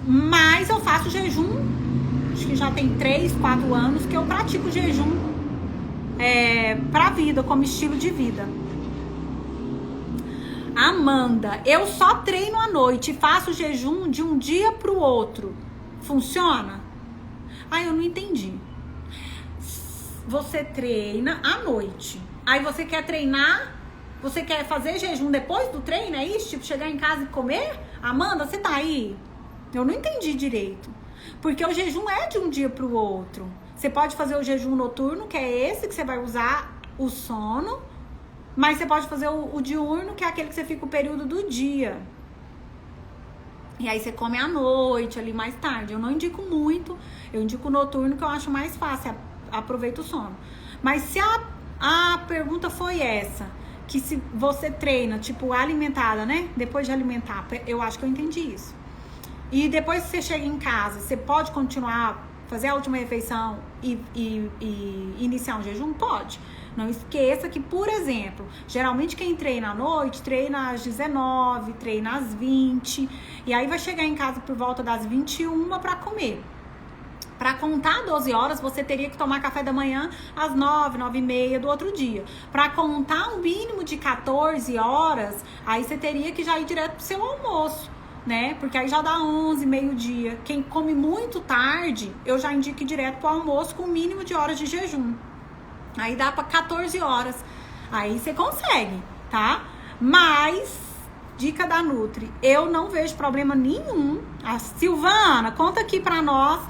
mas eu faço jejum. Acho que já tem 3, 4 anos que eu pratico jejum pra vida, como estilo de vida. Amanda, eu só treino à noite e faço jejum de um dia pro outro. Funciona? Eu não entendi. Você treina à noite. Aí você quer treinar, você quer fazer jejum depois do treino, é isso? Tipo, chegar em casa e comer? Amanda, você tá aí? Eu não entendi direito. Porque o jejum é de um dia pro outro. Você pode fazer o jejum noturno, que é esse que você vai usar o sono. Mas você pode fazer o diurno, que é aquele que você fica o período do dia. E aí você come à noite, ali mais tarde. Eu não indico muito. Eu indico o noturno, que eu acho mais fácil. Aproveita o sono. Mas se a pergunta foi essa, que se você treina, tipo, alimentada, né? Depois de alimentar, eu acho que eu entendi isso. E depois que você chega em casa, você pode continuar, fazer a última refeição e iniciar um jejum? Pode. Não esqueça que, por exemplo, geralmente quem treina à noite, treina às 19, treina às 20. E aí vai chegar em casa por volta das 21 para comer. Para contar 12 horas, você teria que tomar café da manhã às 9, 9h30 do outro dia. Para contar um mínimo de 14 horas, aí você teria que já ir direto pro seu almoço, né? Porque aí já dá 11, meio-dia. Quem come muito tarde, eu já indico ir direto pro almoço com o mínimo de horas de jejum. Aí dá para 14 horas. Aí você consegue, tá? Mas, dica da Nutri, eu não vejo problema nenhum. A Silvana, conta aqui pra nós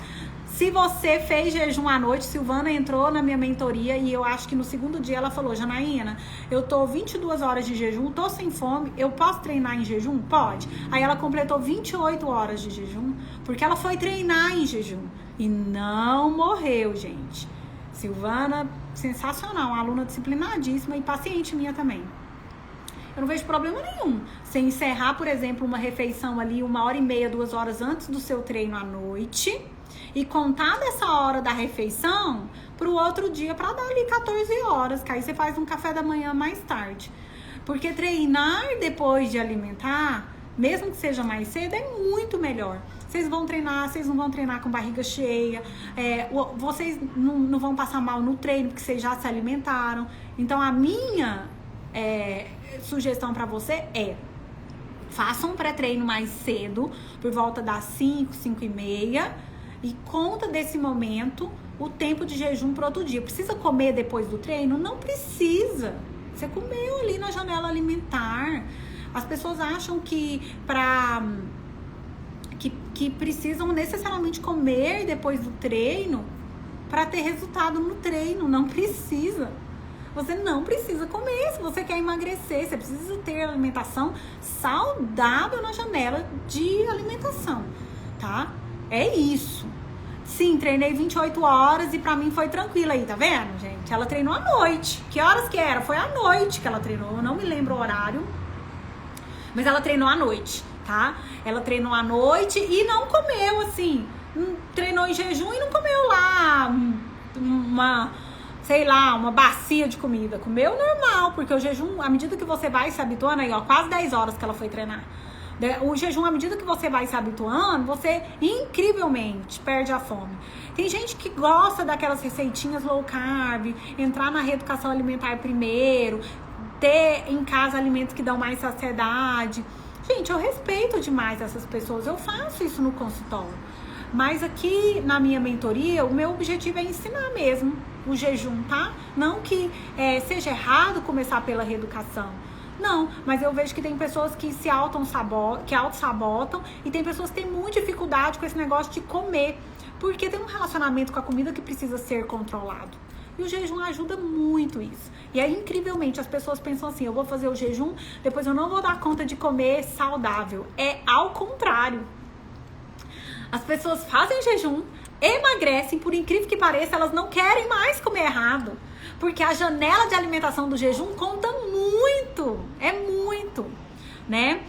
Se você fez jejum à noite, Silvana entrou na minha mentoria e eu acho que no segundo dia ela falou: Janaína, eu tô 22 horas de jejum, tô sem fome, eu posso treinar em jejum? Pode. Aí ela completou 28 horas de jejum, porque ela foi treinar em jejum e não morreu, gente. Silvana, sensacional, uma aluna disciplinadíssima e paciente minha também. Eu não vejo problema nenhum. Você encerrar, por exemplo, uma refeição ali 1h30, 2 horas antes do seu treino à noite e contar dessa hora da refeição pro outro dia para dar ali 14 horas, que aí você faz um café da manhã mais tarde. Porque treinar depois de alimentar, mesmo que seja mais cedo, é muito melhor. Vocês vão treinar, vocês não vão treinar com barriga cheia, vocês não vão passar mal no treino porque vocês já se alimentaram. Então a minha sugestão para você faça um pré-treino mais cedo, por volta das 5, 5h30, e conta desse momento o tempo de jejum pro outro dia. Precisa comer depois do treino? Não precisa. Você comeu ali na janela alimentar. As pessoas acham que que precisam necessariamente comer depois do treino para ter resultado no treino. Não precisa. Você não precisa comer. Se você quer emagrecer, você precisa ter alimentação saudável na janela de alimentação, tá? É isso. Sim, treinei 28 horas e pra mim foi tranquilo aí, tá vendo, gente? Ela treinou à noite. Que horas que era? Foi à noite que ela treinou. Eu não me lembro o horário, mas ela treinou à noite, tá? Ela treinou à noite e não comeu, assim. Treinou em jejum e não comeu lá uma bacia de comida. Comeu normal, porque o jejum, à medida que você vai se habituando, aí ó, quase 10 horas que ela foi treinar. O jejum, à medida que você vai se habituando, você incrivelmente perde a fome. Tem gente que gosta daquelas receitinhas low carb, entrar na reeducação alimentar primeiro, ter em casa alimentos que dão mais saciedade. Gente, eu respeito demais essas pessoas, eu faço isso no consultório. Mas aqui na minha mentoria, o meu objetivo é ensinar mesmo o jejum, tá? Não que seja errado começar pela reeducação. Não, mas eu vejo que tem pessoas que se auto-sabotam e tem pessoas que têm muita dificuldade com esse negócio de comer, porque tem um relacionamento com a comida que precisa ser controlado. E o jejum ajuda muito isso. E aí, incrivelmente, as pessoas pensam assim: eu vou fazer o jejum, depois eu não vou dar conta de comer saudável. É ao contrário. As pessoas fazem jejum, emagrecem, por incrível que pareça, elas não querem mais comer errado. Porque a janela de alimentação do jejum conta muito, né?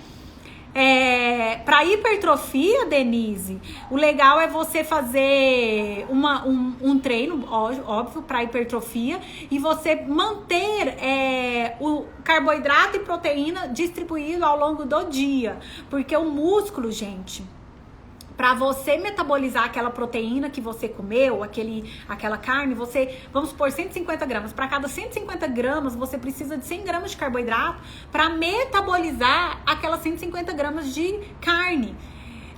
Para hipertrofia, Denise, o legal é você fazer um treino, óbvio, para hipertrofia, e você manter o carboidrato e proteína distribuído ao longo do dia. Porque o músculo, gente, para você metabolizar aquela proteína que você comeu, aquela carne, vamos supor, 150 gramas. Para cada 150 gramas, você precisa de 100 gramas de carboidrato para metabolizar aquelas 150 gramas de carne,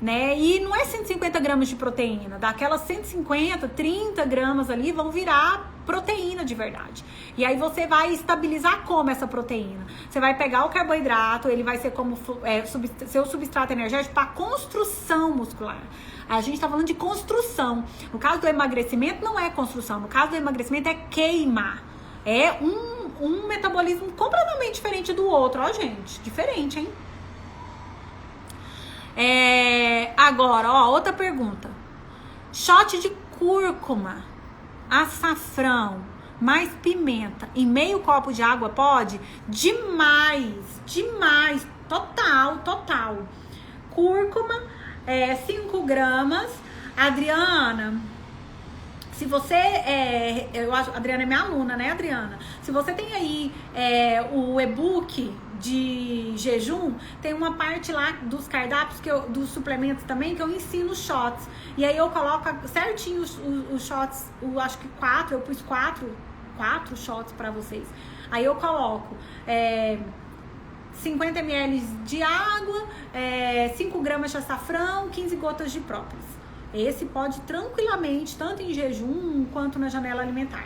né? E não é 150 gramas de proteína. Daquelas 150, 30 gramas ali vão virar proteína de verdade. E aí você vai estabilizar como essa proteína? Você vai pegar o carboidrato, ele vai ser como seu substrato energético para construção muscular. A gente tá falando de construção. No caso do emagrecimento, não é construção. No caso do emagrecimento, é queimar. É um metabolismo completamente diferente do outro. Ó, gente, diferente, hein? Agora, ó, outra pergunta. Shot de cúrcuma, açafrão, mais pimenta em meio copo de água pode? Demais, total. Cúrcuma, 5 gramas. Adriana, se você, eu acho, Adriana é minha aluna, né, Adriana? Se você tem aí o e-book de jejum, tem uma parte lá dos cardápios, dos suplementos também, que eu ensino shots. E aí eu coloco certinho os shots, acho que 4, eu pus 4 shots pra vocês. Aí eu coloco 50 ml de água, 5 gramas de açafrão, 15 gotas de própolis. Esse pode tranquilamente, tanto em jejum quanto na janela alimentar.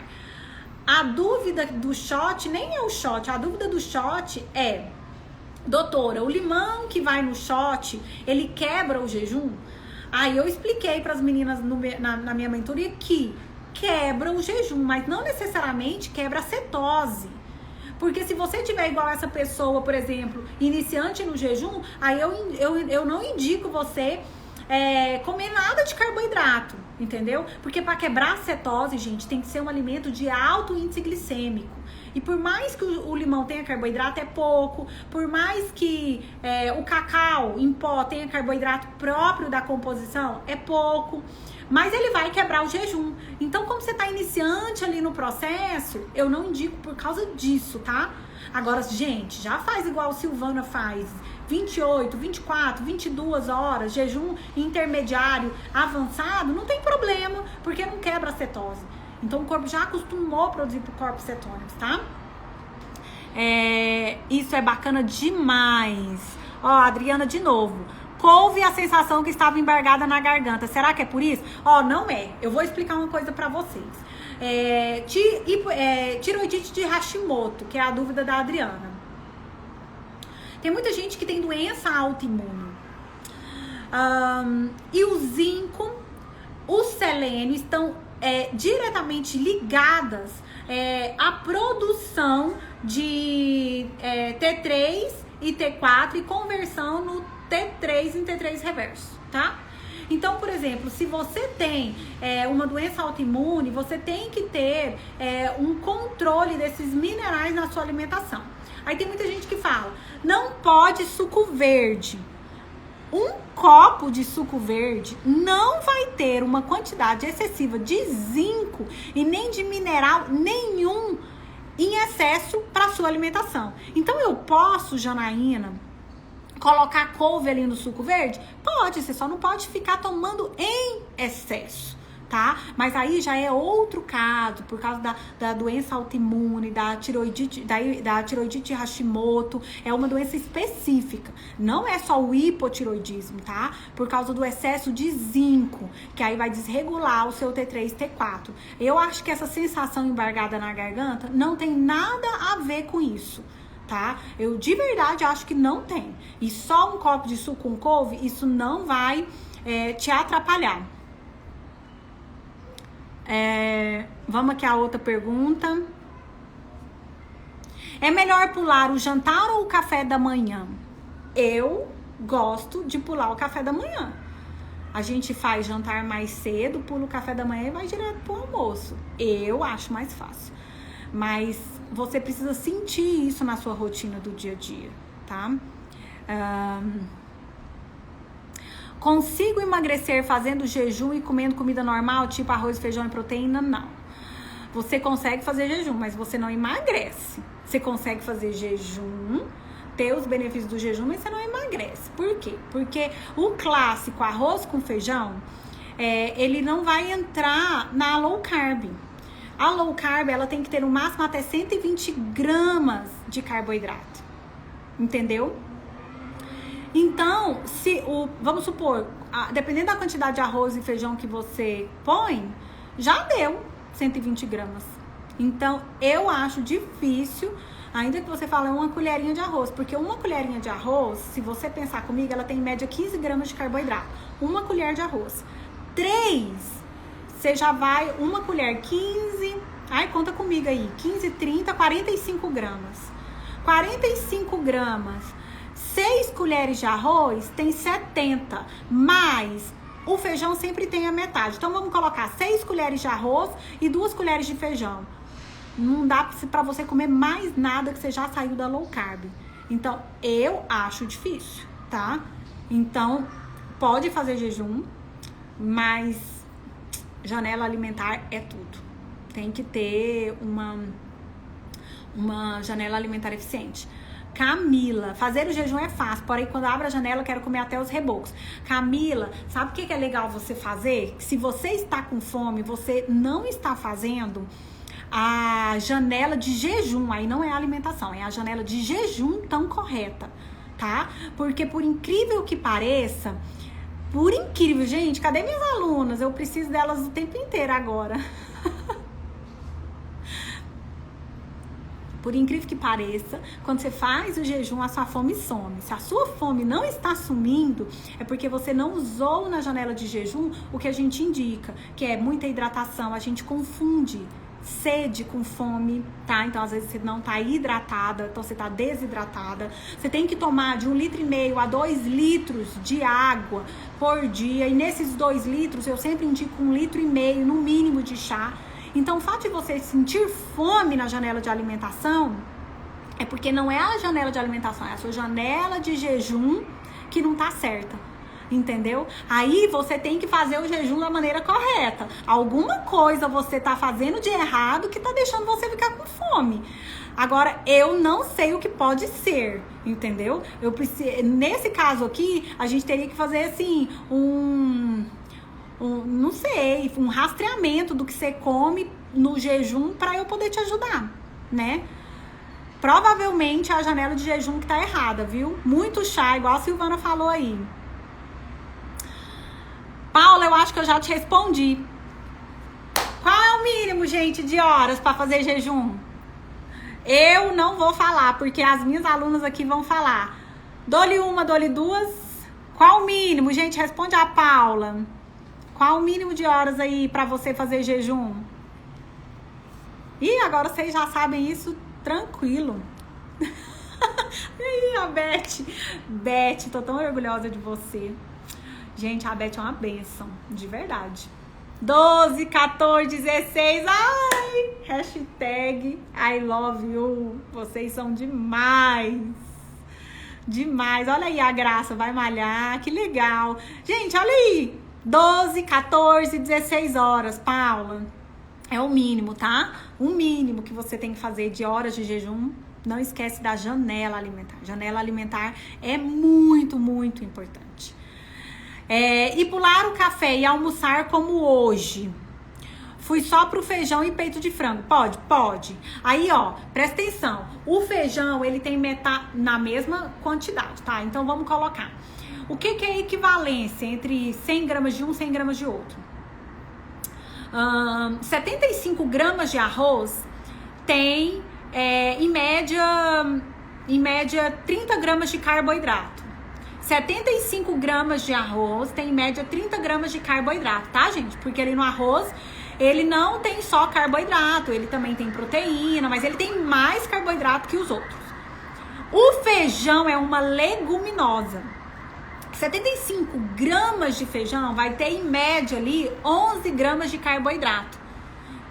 A dúvida do shot nem é o shot, a dúvida do shot doutora, o limão que vai no shot, ele quebra o jejum? Aí eu expliquei para as meninas na minha mentoria que quebra o jejum, mas não necessariamente quebra a cetose. Porque se você tiver igual essa pessoa, por exemplo, iniciante no jejum, aí eu não indico você comer nada de carboidrato, entendeu? Porque para quebrar a cetose, gente, tem que ser um alimento de alto índice glicêmico. E por mais que o limão tenha carboidrato, é pouco. Por mais que o cacau em pó tenha carboidrato próprio da composição, é pouco. Mas ele vai quebrar o jejum. Então, como você tá iniciante ali no processo, eu não indico por causa disso, tá? Agora, gente, já faz igual a Silvana faz. 28, 24, 22 horas, jejum intermediário, avançado, não tem problema, porque não quebra a cetose. Então, o corpo já acostumou a produzir corpos cetônicos, tá? Isso é bacana demais. Ó, Adriana de novo. Couve a sensação que estava embargada na garganta. Será que é por isso? Ó, não é. Eu vou explicar uma coisa pra vocês. Tiroidite de Hashimoto, que é a dúvida da Adriana. Tem muita gente que tem doença autoimune. E o zinco, o selênio estão diretamente ligadas à produção de T3 e T4 e conversão no T3 em T3 reverso, tá? Então, por exemplo, se você tem uma doença autoimune, você tem que ter um controle desses minerais na sua alimentação. Aí tem muita gente que fala, não pode suco verde. Um copo de suco verde não vai ter uma quantidade excessiva de zinco e nem de mineral nenhum em excesso para sua alimentação. Então eu posso, Janaína, colocar couve ali no suco verde? Pode, você só não pode ficar tomando em excesso, tá? Mas aí já é outro caso, por causa da doença autoimune, da tiroidite Hashimoto, é uma doença específica. Não é só o hipotiroidismo, tá? Por causa do excesso de zinco, que aí vai desregular o seu T3 e T4. Eu acho que essa sensação embargada na garganta não tem nada a ver com isso, tá? Eu de verdade acho que não tem. E só um copo de suco com couve, isso não vai te atrapalhar. Vamos aqui a outra pergunta. É melhor pular o jantar ou o café da manhã? Eu gosto de pular o café da manhã. A gente faz jantar mais cedo, pula o café da manhã e vai direto pro almoço. Eu acho mais fácil. Mas você precisa sentir isso na sua rotina do dia a dia, tá? Consigo emagrecer fazendo jejum e comendo comida normal, tipo arroz, feijão e proteína? Não. Você consegue fazer jejum, mas você não emagrece. Você consegue fazer jejum, ter os benefícios do jejum, mas você não emagrece. Por quê? Porque o clássico arroz com feijão, ele não vai entrar na low carb. A low carb, ela tem que ter no máximo até 120 gramas de carboidrato. Entendeu? Então, vamos supor, dependendo da quantidade de arroz e feijão que você põe, já deu 120 gramas. Então, eu acho difícil, ainda que você fale uma colherinha de arroz, porque uma colherinha de arroz, se você pensar comigo, ela tem em média 15 gramas de carboidrato. Uma colher de arroz. 3, você já vai, uma colher, 15, conta comigo aí, 15, 30, 45 gramas. 45 gramas. 6 colheres de arroz tem 70, mas o feijão sempre tem a metade. Então, vamos colocar 6 colheres de arroz e 2 colheres de feijão. Não dá pra você comer mais nada que você já saiu da low carb. Então, eu acho difícil, tá? Então, pode fazer jejum, mas janela alimentar é tudo. Tem que ter uma janela alimentar eficiente. Camila, fazer o jejum é fácil, porém quando abre a janela eu quero comer até os rebocos. Camila, sabe o que é legal você fazer? Se você está com fome, você não está fazendo a janela de jejum, aí não é a alimentação, é a janela de jejum tão correta, tá? Porque por incrível que pareça, gente, cadê minhas alunas? Eu preciso delas o tempo inteiro agora. Por incrível que pareça, quando você faz o jejum, a sua fome some. Se a sua fome não está sumindo, é porque você não usou na janela de jejum o que a gente indica, que é muita hidratação. A gente confunde sede com fome, tá? Então, às vezes, você não tá hidratada, então você tá desidratada. Você tem que tomar de 1,5 litro a 2 litros de água por dia. E nesses 2 litros, eu sempre indico 1,5 litro no mínimo de chá. Então, o fato de você sentir fome na janela de alimentação é porque não é a janela de alimentação, é a sua janela de jejum que não tá certa, entendeu? Aí você tem que fazer o jejum da maneira correta. Alguma coisa você tá fazendo de errado que tá deixando você ficar com fome. Agora, eu não sei o que pode ser, entendeu? Nesse caso aqui, a gente teria que fazer assim, não sei, um rastreamento do que você come no jejum para eu poder te ajudar, né? Provavelmente é a janela de jejum que tá errada, viu? Muito chá, igual a Silvana falou aí. Paula, eu acho que eu já te respondi. Qual é o mínimo, gente, de horas para fazer jejum? Eu não vou falar, porque as minhas alunas aqui vão falar. Dou-lhe uma, dou-lhe duas. Qual o mínimo, gente? Responde a Paula. Qual o mínimo de horas aí pra você fazer jejum? E agora vocês já sabem isso tranquilo. E aí, a Beth? Beth, tô tão orgulhosa de você. Gente, a Beth é uma bênção, de verdade. 12, 14, 16. Ai, hashtag I love you. Vocês são demais. Demais. Olha aí a Graça, vai malhar. Que legal. Gente, olha aí. 12, 14, 16 horas, Paula. É o mínimo, tá? O mínimo que você tem que fazer de horas de jejum. Não esquece da janela alimentar. Janela alimentar é muito, muito importante. E pular o café e almoçar como hoje. Fui só pro feijão e peito de frango. Pode? Pode. Aí, ó, presta atenção. O feijão, ele tem na mesma quantidade, tá? Então, vamos colocar. O que é equivalência entre 100 gramas de um e 100 gramas de outro? 75 gramas de arroz tem, em média, 30 gramas de carboidrato. 75 gramas de arroz tem, em média, 30 gramas de carboidrato, tá, gente? Porque ali no arroz, ele não tem só carboidrato, ele também tem proteína, mas ele tem mais carboidrato que os outros. O feijão é uma leguminosa. 75 gramas de feijão vai ter, em média, ali, 11 gramas de carboidrato.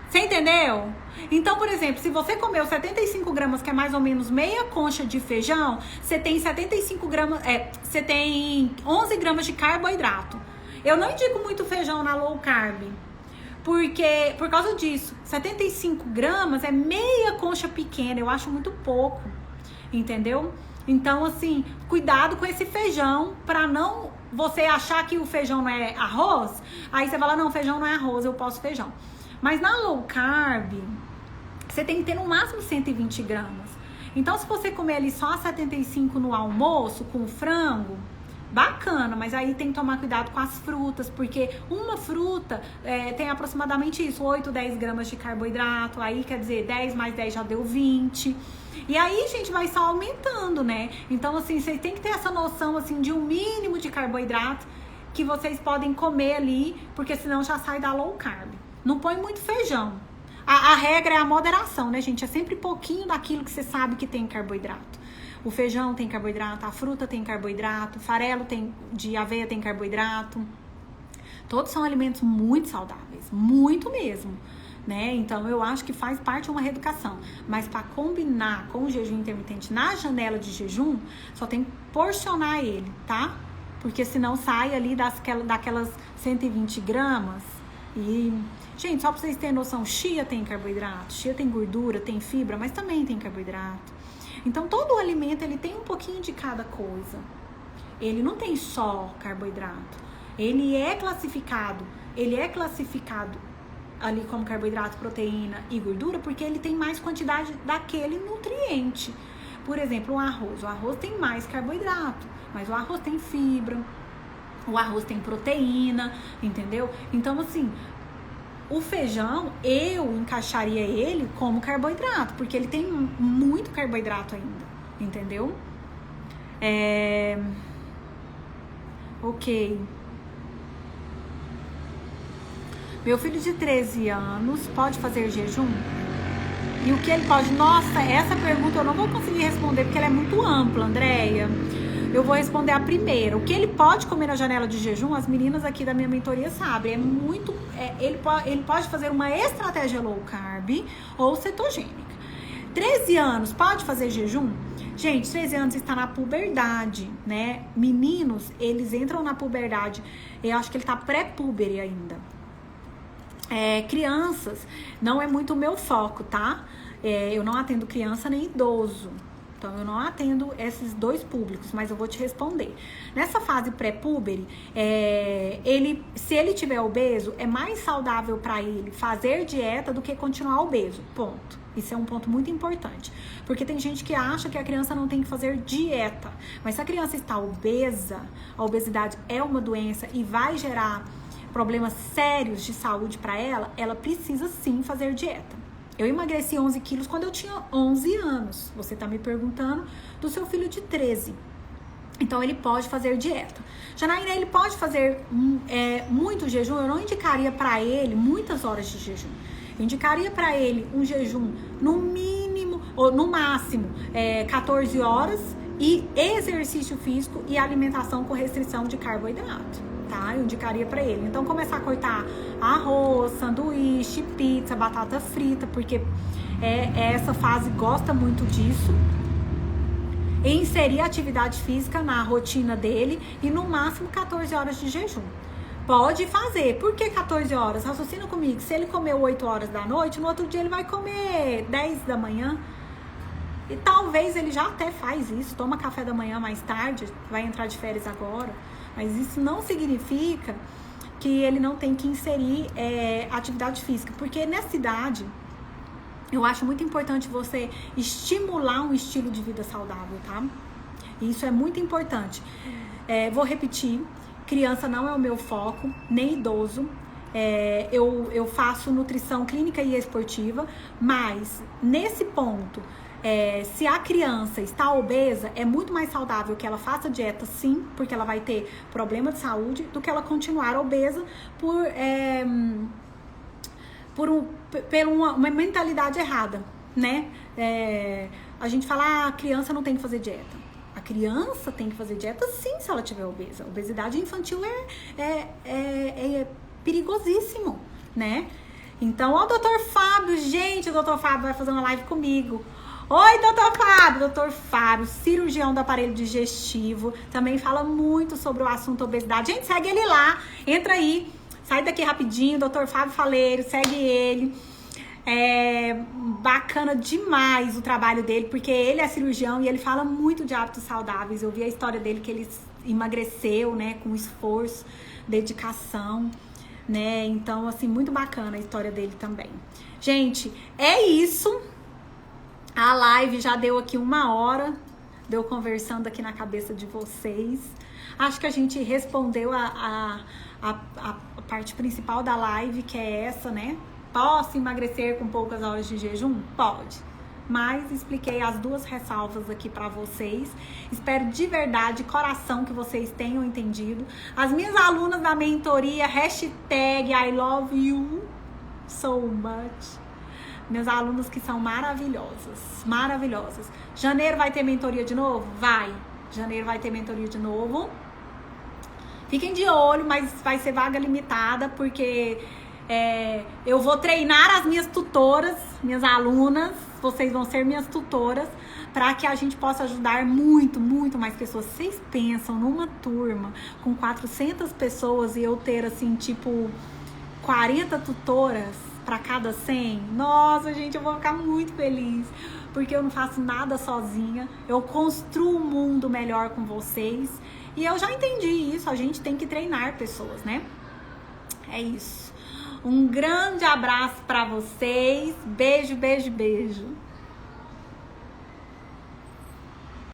Você entendeu? Então, por exemplo, se você comeu 75 gramas, que é mais ou menos meia concha de feijão, você tem 75 gramas, você tem 11 gramas de carboidrato. Eu não indico muito feijão na low carb, porque, por causa disso, 75 gramas é meia concha pequena, eu acho muito pouco, entendeu? Então, assim, cuidado com esse feijão pra não você achar que o feijão não é arroz. Aí você fala, não, feijão não é arroz, eu posso feijão. Mas na low carb, você tem que ter no máximo 120 gramas. Então, se você comer ali só 75 no almoço com frango, bacana, mas aí tem que tomar cuidado com as frutas, porque uma fruta tem aproximadamente isso, 8, 10 gramas de carboidrato, aí quer dizer, 10 mais 10 já deu 20. E aí, gente, vai só aumentando, né? Então, assim, vocês têm que ter essa noção, assim, de um mínimo de carboidrato que vocês podem comer ali, porque senão já sai da low carb. Não põe muito feijão. A regra é a moderação, né, gente? É sempre pouquinho daquilo que você sabe que tem carboidrato. O feijão tem carboidrato, a fruta tem carboidrato, o farelo de aveia tem carboidrato. Todos são alimentos muito saudáveis, muito mesmo, né? Então, eu acho que faz parte de uma reeducação. Mas para combinar com o jejum intermitente na janela de jejum, só tem que porcionar ele, tá? Porque senão sai ali daquelas 120 gramas e... Gente, só pra vocês terem noção, chia tem carboidrato, chia tem gordura, tem fibra, mas também tem carboidrato. Então, todo o alimento, ele tem um pouquinho de cada coisa. Ele não tem só carboidrato. Ele é classificado ali como carboidrato, proteína e gordura, porque ele tem mais quantidade daquele nutriente. Por exemplo, o arroz tem mais carboidrato, mas o arroz tem fibra, o arroz tem proteína, entendeu? Então, assim, O feijão, eu encaixaria ele como carboidrato, porque ele tem muito carboidrato ainda, entendeu? Ok. Meu filho de 13 anos pode fazer jejum? E o que ele pode? Nossa, essa pergunta eu não vou conseguir responder porque ela é muito ampla, Andréia. Eu vou responder a primeira. O que ele pode comer na janela de jejum, as meninas aqui da minha mentoria sabem. Ele pode fazer uma estratégia low carb ou cetogênica. 13 anos, pode fazer jejum? Gente, 13 anos está na puberdade, né? Meninos, eles entram na puberdade. Eu acho que ele tá pré-púbere ainda. Crianças, não é muito o meu foco, tá? Eu não atendo criança nem idoso. Então, eu não atendo esses dois públicos, mas eu vou te responder. Nessa fase pré-púbere, se ele tiver obeso, é mais saudável para ele fazer dieta do que continuar obeso. Ponto. Isso é um ponto muito importante. Porque tem gente que acha que a criança não tem que fazer dieta. Mas se a criança está obesa, a obesidade é uma doença e vai gerar problemas sérios de saúde para ela, ela precisa sim fazer dieta. Eu emagreci 11 quilos quando eu tinha 11 anos. Você tá me perguntando do seu filho de 13. Então, ele pode fazer dieta. Janaína, ele pode fazer muito jejum? Eu não indicaria para ele muitas horas de jejum. Eu indicaria para ele um jejum no mínimo, ou no máximo, 14 horas e exercício físico e alimentação com restrição de carboidrato. Tá? Eu indicaria pra ele. Então, começar a cortar arroz, sanduíche, pizza, batata frita, porque essa fase gosta muito disso. E inserir atividade física na rotina dele e no máximo 14 horas de jejum. Pode fazer. Por que 14 horas? Raciocina comigo. Se ele comeu 8 horas da noite, no outro dia ele vai comer 10 da manhã. E talvez ele já até faz isso. Toma café da manhã mais tarde, vai entrar de férias agora. Mas isso não significa que ele não tem que inserir atividade física. Porque nessa idade, eu acho muito importante você estimular um estilo de vida saudável, tá? Isso é muito importante. Vou repetir, criança não é o meu foco, nem idoso. Eu faço nutrição clínica e esportiva, mas nesse ponto... se a criança está obesa, é muito mais saudável que ela faça dieta, sim, porque ela vai ter problema de saúde, do que ela continuar obesa por uma mentalidade errada, né? A gente fala, a criança não tem que fazer dieta. A criança tem que fazer dieta, sim, se ela tiver obesa. A obesidade infantil é perigosíssimo, né? Então, ó, o doutor Fábio, gente, o doutor Fábio vai fazer uma live comigo. Oi, doutor Fábio, cirurgião do aparelho digestivo, também fala muito sobre o assunto obesidade. Gente, segue ele lá, entra aí, sai daqui rapidinho, doutor Fábio Faleiro, segue ele. Bacana demais o trabalho dele, porque ele é cirurgião e ele fala muito de hábitos saudáveis. Eu vi a história dele, que ele emagreceu, né, com esforço, dedicação, né, então, assim, muito bacana a história dele também. Gente, é isso. A live já deu aqui 1 hora, deu conversando aqui na cabeça de vocês. Acho que a gente respondeu a parte principal da live, que é essa, né? Posso emagrecer com poucas horas de jejum? Pode. Mas expliquei as 2 ressalvas aqui pra vocês. Espero de verdade, coração, que vocês tenham entendido. As minhas alunas da mentoria, hashtag I love you so much. Meus alunos que são maravilhosos, maravilhosos. Janeiro vai ter mentoria de novo? Vai. Janeiro vai ter mentoria de novo. Fiquem de olho, mas vai ser vaga limitada, porque eu vou treinar as minhas tutoras, minhas alunas. Vocês vão ser minhas tutoras, para que a gente possa ajudar muito, muito mais pessoas. Vocês pensam numa turma com 400 pessoas e eu ter, assim, tipo, 40 tutoras para cada 100, nossa, gente, eu vou ficar muito feliz, porque eu não faço nada sozinha, eu construo um mundo melhor com vocês, e eu já entendi isso, a gente tem que treinar pessoas, né? É isso. Um grande abraço para vocês, beijo, beijo, beijo.